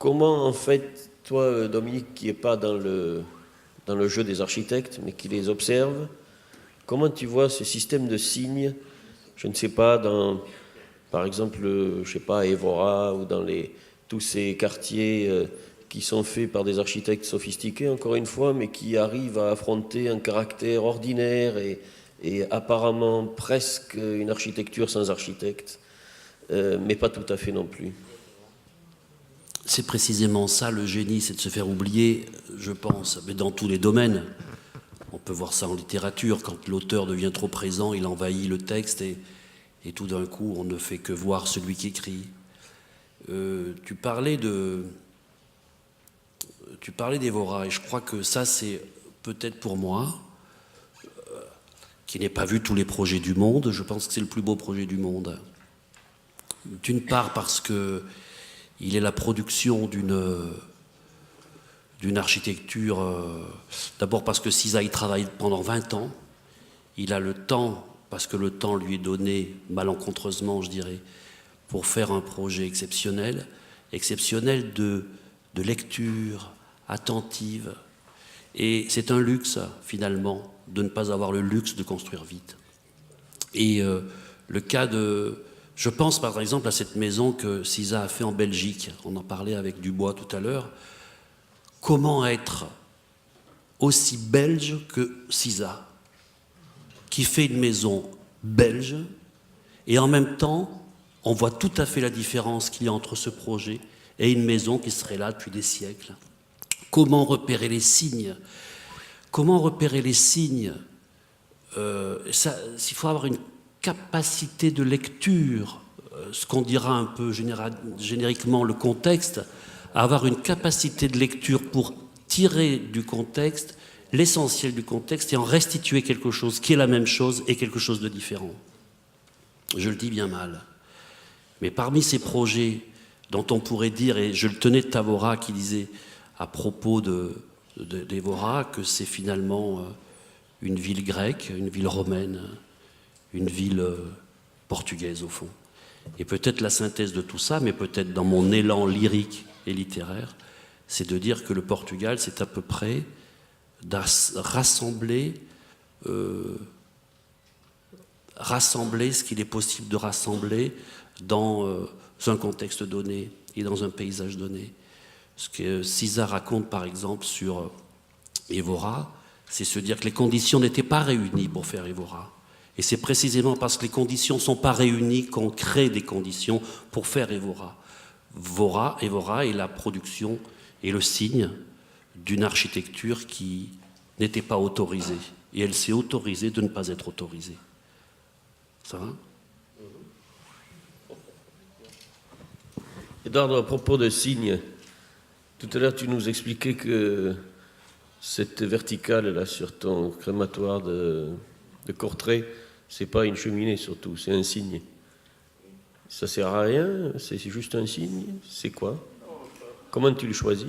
en fait, toi, Dominique, qui n'est pas dans le jeu des architectes, mais qui les observe, comment tu vois ce système de signes, je ne sais pas, par exemple, je sais pas, à Évora ou dans tous ces quartiers qui sont faits par des architectes sophistiqués, encore une fois, mais qui arrivent à affronter un caractère ordinaire et apparemment presque une architecture sans architecte, mais pas tout à fait non plus. C'est précisément ça le génie, c'est de se faire oublier, je pense, mais dans tous les domaines. On peut voir ça en littérature, quand l'auteur devient trop présent, il envahit le texte et tout d'un coup, on ne fait que voir celui qui écrit. Tu parlais d'Évora, et je crois que ça, c'est peut-être pour moi, qui n'ai pas vu tous les projets du monde, je pense que c'est le plus beau projet du monde. D'une part parce que il est la production d'une architecture, d'abord parce que Siza y travaille pendant 20 ans, il a le temps, parce que le temps lui est donné, malencontreusement je dirais, pour faire un projet exceptionnel de lecture attentive. Et c'est un luxe, finalement, de ne pas avoir le luxe de construire vite. Et le cas je pense par exemple à cette maison que Siza a fait en Belgique, on en parlait avec Dubois tout à l'heure. Comment être aussi belge que Siza, qui fait une maison belge Et en même temps, on voit tout à fait la différence qu'il y a entre ce projet et une maison qui serait là depuis des siècles. Comment repérer les signes? Comment repérer les signes? Il faut avoir une capacité de lecture, ce qu'on dira un peu génériquement le contexte, avoir une capacité de lecture pour tirer du contexte l'essentiel du contexte et en restituer quelque chose qui est la même chose et quelque chose de différent. Je le dis bien mal. Mais parmi ces projets dont on pourrait dire, et je le tenais de Tavora qui disait à propos d'Evora que c'est finalement une ville grecque, une ville romaine, une ville portugaise au fond. Et peut-être la synthèse de tout ça, mais peut-être dans mon élan lyrique et littéraire, c'est de dire que le Portugal, c'est à peu près rassembler ce qu'il est possible de rassembler dans un contexte donné et dans un paysage donné. Ce que Cisa raconte par exemple sur Évora, c'est se dire que les conditions n'étaient pas réunies pour faire Évora. Et c'est précisément parce que les conditions ne sont pas réunies qu'on crée des conditions pour faire Évora. Évora est la production et le signe d'une architecture qui n'était pas autorisée. Et elle s'est autorisée de ne pas être autorisée. Ça va ? Eduardo, à propos de signes, tout à l'heure tu nous expliquais que cette verticale là sur ton crématoire de Courtrai, c'est pas une cheminée surtout, c'est un signe. Ça sert à rien, c'est juste un signe, c'est quoi? Comment tu le choisis?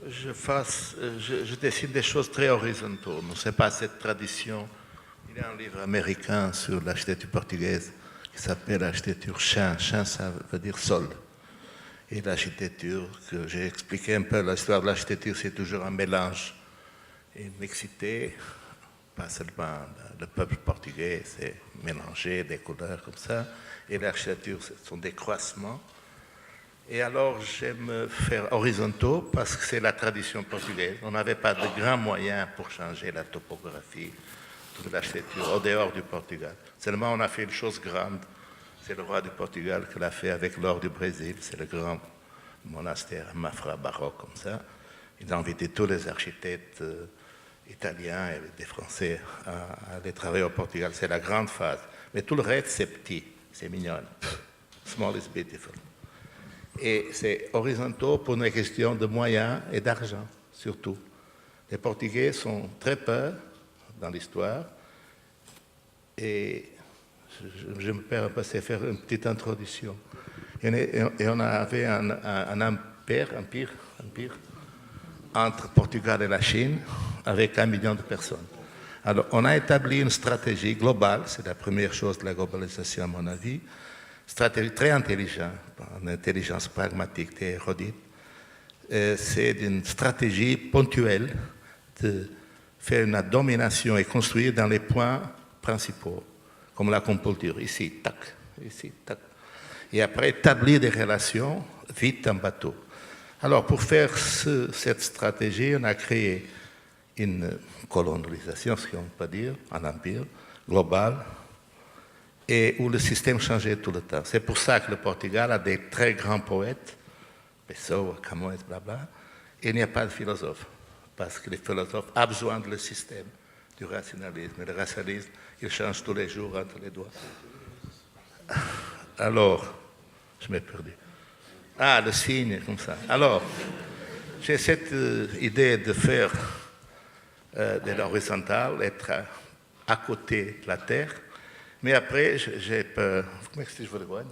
Je décide des choses très horizontales. Ce n'est pas cette tradition. Il y a un livre américain sur l'architecture portugaise qui s'appelle l'architecture chã. Chã, ça veut dire sol. Et l'architecture, que j'ai expliqué un peu, l'histoire de l'architecture, c'est toujours un mélange et une mixité. Pas seulement le peuple portugais, c'est mélangé des couleurs comme ça. Et l'architecture, ce sont des croisements. Et alors, j'aime faire horizontaux parce que c'est la tradition portugaise. On n'avait pas de grands moyens pour changer la topographie de l'architecture au dehors du Portugal. Seulement, on a fait une chose grande. C'est le roi du Portugal qui l'a fait avec l'or du Brésil. C'est le grand monastère Mafra baroque comme ça. Il a invité tous les architectes italiens et des Français à aller travailler au Portugal. C'est la grande phase. Mais tout le reste, c'est petit, c'est mignon. Small is beautiful. Et c'est horizontaux pour une question de moyens et d'argent, surtout. Les Portugais sont très peu dans l'histoire. Et je me permets de faire une petite introduction. Et on avait un empire entre Portugal et la Chine avec 1 million de personnes. Alors, on a établi une stratégie globale, c'est la première chose de la globalisation à mon avis, stratégie très intelligente, une intelligence pragmatique, très érudite. C'est une stratégie ponctuelle de faire une domination et construire dans les points principaux, comme la composture, ici, tac, ici, tac. Et après, établir des relations vite en bateau. Alors, pour faire cette stratégie, on a créé une colonisation, ce qu'on peut dire, un empire global, et où le système changeait tout le temps. C'est pour ça que le Portugal a des très grands poètes, Pessoa, Camões, blabla, et il n'y a pas de philosophe, parce que les philosophes ont besoin de le système, du rationalisme. Et le rationalisme, il change tous les jours entre les doigts. Alors, je m'ai perdu. Ah, le signe, comme ça. Alors, j'ai cette idée de faire de l'horizontal, être à côté de la Terre, mais après, j'ai peur. Comment est-ce que je veux le voir?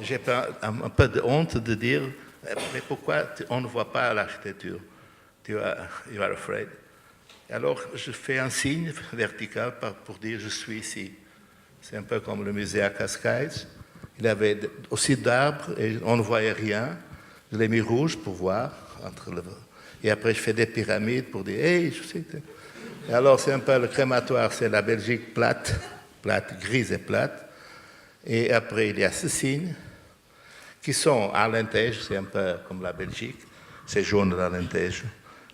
J'ai un peu de honte de dire, mais pourquoi on ne voit pas l'architecture? You are afraid. Alors, je fais un signe vertical pour dire je suis ici. C'est un peu comme le musée à Cascais. Il y avait aussi d'arbres et on ne voyait rien. Je l'ai mis rouge pour voir. Et après, je fais des pyramides pour dire hey, je sais. Et alors, c'est un peu le crématoire, c'est la Belgique plate, grise et plate. Et après, il y a ces signes qui sont à l'Alentejo, c'est un peu comme la Belgique. C'est jaune à l'Alentejo,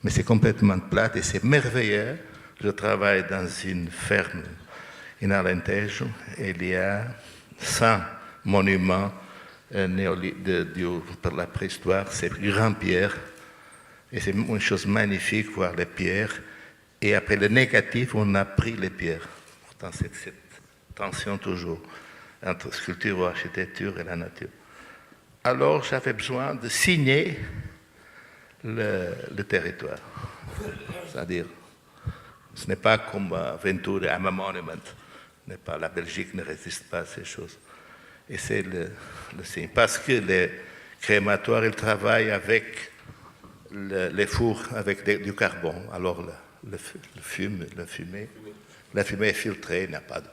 mais c'est complètement plate et c'est merveilleux. Je travaille dans une ferme in Alentejo et il y a 100 monuments par la préhistoire. C'est grand pierre et c'est une chose magnifique voir les pierres. Et après le négatif, on a pris les pierres. Pourtant, c'est cette tension toujours entre sculpture ou architecture et la nature. Alors, j'avais besoin de signer le territoire. C'est-à-dire, ce n'est pas comme Ventura, I'm a monument. La Belgique ne résiste pas à ces choses. Et c'est le signe. Parce que les crématoires, ils travaillent avec les fours, avec du carbone. Alors, la fumée est filtrée, il n'y a pas de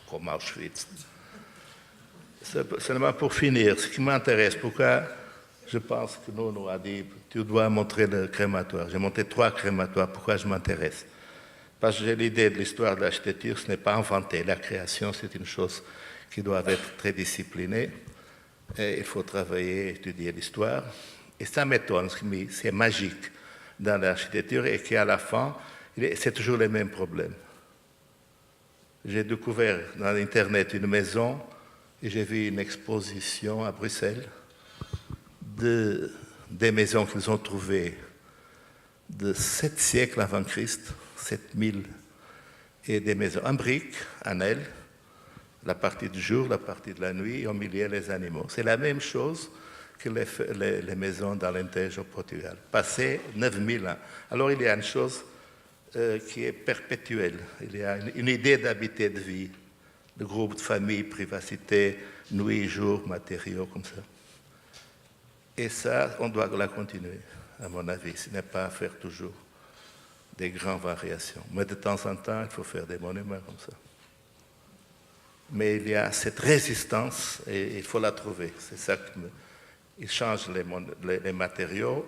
comme Auschwitz. Seulement pour finir, ce qui m'intéresse, pourquoi je pense que nous a dit, tu dois montrer le crématoire. J'ai montré 3 crématoires, pourquoi je m'intéresse? Parce que j'ai l'idée de l'histoire de l'architecture, ce n'est pas inventé. La création, c'est une chose qui doit être très disciplinée. Et il faut travailler, étudier l'histoire. Et ça m'étonne, c'est magique dans l'architecture et qu'à la fin, c'est toujours les mêmes problèmes. J'ai découvert dans Internet une maison et j'ai vu une exposition à Bruxelles des maisons qu'ils ont trouvées de 7 siècles avant Christ, 7000, et des maisons en briques, en aile, la partie du jour, la partie de la nuit, et au milieu les animaux. C'est la même chose que les maisons d'Alentejo au Portugal, passé 9000 ans. Alors il y a une chose qui est perpétuelle, il y a une idée d'habiter de vie, de groupe, de famille, privacité, nuit, jour, matériaux, comme ça. Et ça, on doit la continuer, à mon avis. Ce n'est pas faire toujours des grandes variations. Mais de temps en temps, il faut faire des monuments comme ça. Mais il y a cette résistance et il faut la trouver. C'est ça il change les matériaux,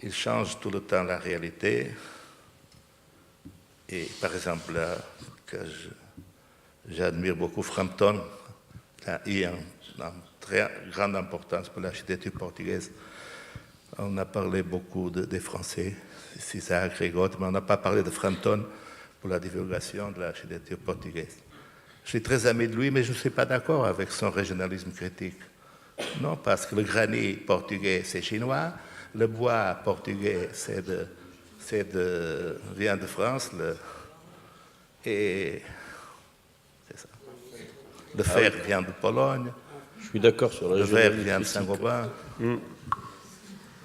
il change tout le temps la réalité. Et par exemple, là, que j'admire beaucoup Frampton, il y a une très grande importance pour l'architecture portugaise. On a parlé beaucoup des Français, César, Grégoire, mais on n'a pas parlé de Frampton pour la divulgation de l'architecture portugaise. Je suis très ami de lui, mais je ne suis pas d'accord avec son régionalisme critique. Non, parce que le granit portugais, c'est chinois, le bois portugais, vient de France, et c'est ça. Le fer vient de Pologne. Je suis d'accord sur le verre vient de Saint-Gobain.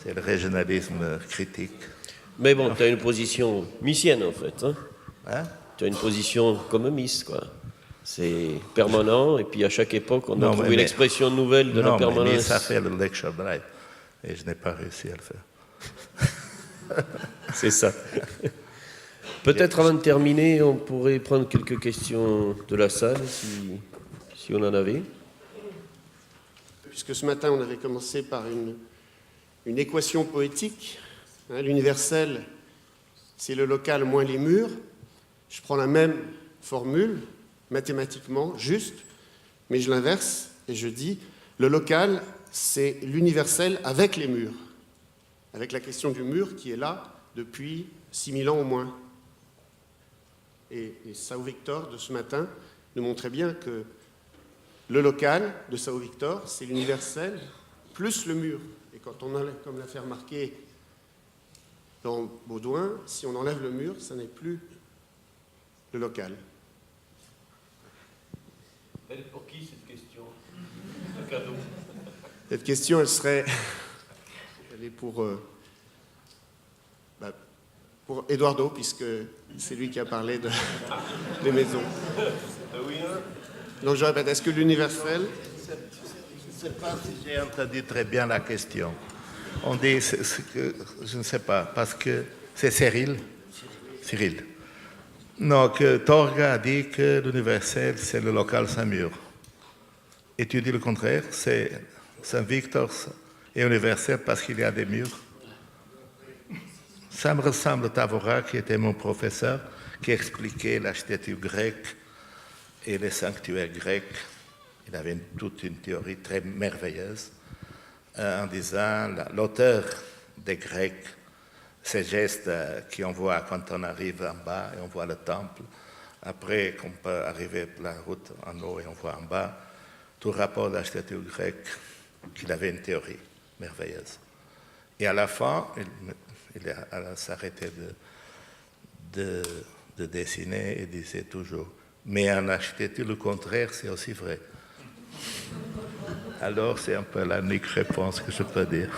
C'est le régionalisme critique. Mais bon, tu as une position missienne, en fait. Hein? Tu as une position comme Miss, quoi. C'est permanent, et puis à chaque époque, on a trouvé une expression nouvelle de la permanence. Mais ça fait le lecture drive, et je n'ai pas réussi à le faire. C'est ça. Peut-être avant de terminer, on pourrait prendre quelques questions de la salle, si on en avait. Puisque ce matin, on avait commencé par une équation poétique. L'universel, c'est le local moins les murs. Je prends la même formule, mathématiquement, juste, mais je l'inverse et je dis, le local, c'est l'universel avec les murs, avec la question du mur qui est là depuis 6000 ans au moins. Et São Victor, de ce matin, nous montrait bien que le local de São Victor, c'est l'universel plus le mur. Et quand on enlève, comme l'a fait remarquer dans Baudouin, si on enlève le mur, ça n'est plus le local. Elle est pour qui cette question? Un cadeau. Cette question, elle est pour Eduardo, puisque c'est lui qui a parlé des maisons. Donc je répète, est-ce que l'universel... Je ne sais pas si j'ai entendu très bien la question. On dit, je ne sais pas, parce que c'est Cyril. Non, que Torga a dit que l'universel, c'est le local sans mur. Et tu dis le contraire, c'est Saint-Victor est universel parce qu'il y a des murs. Ça me ressemble à Tavora, qui était mon professeur, qui expliquait l'architecture grecque et les sanctuaires grecs. Il avait toute une théorie très merveilleuse en disant l'auteur des Grecs ces gestes qu'on voit quand on arrive en bas et on voit le temple. Après, qu'on peut arriver la route en haut et on voit en bas, tout rapport à l'architecture grecque, qu'il avait une théorie merveilleuse. Et à la fin, il s'arrêtait de dessiner et disait toujours, mais en architecture, le contraire, c'est aussi vrai. Alors, c'est un peu l'unique réponse que je peux dire.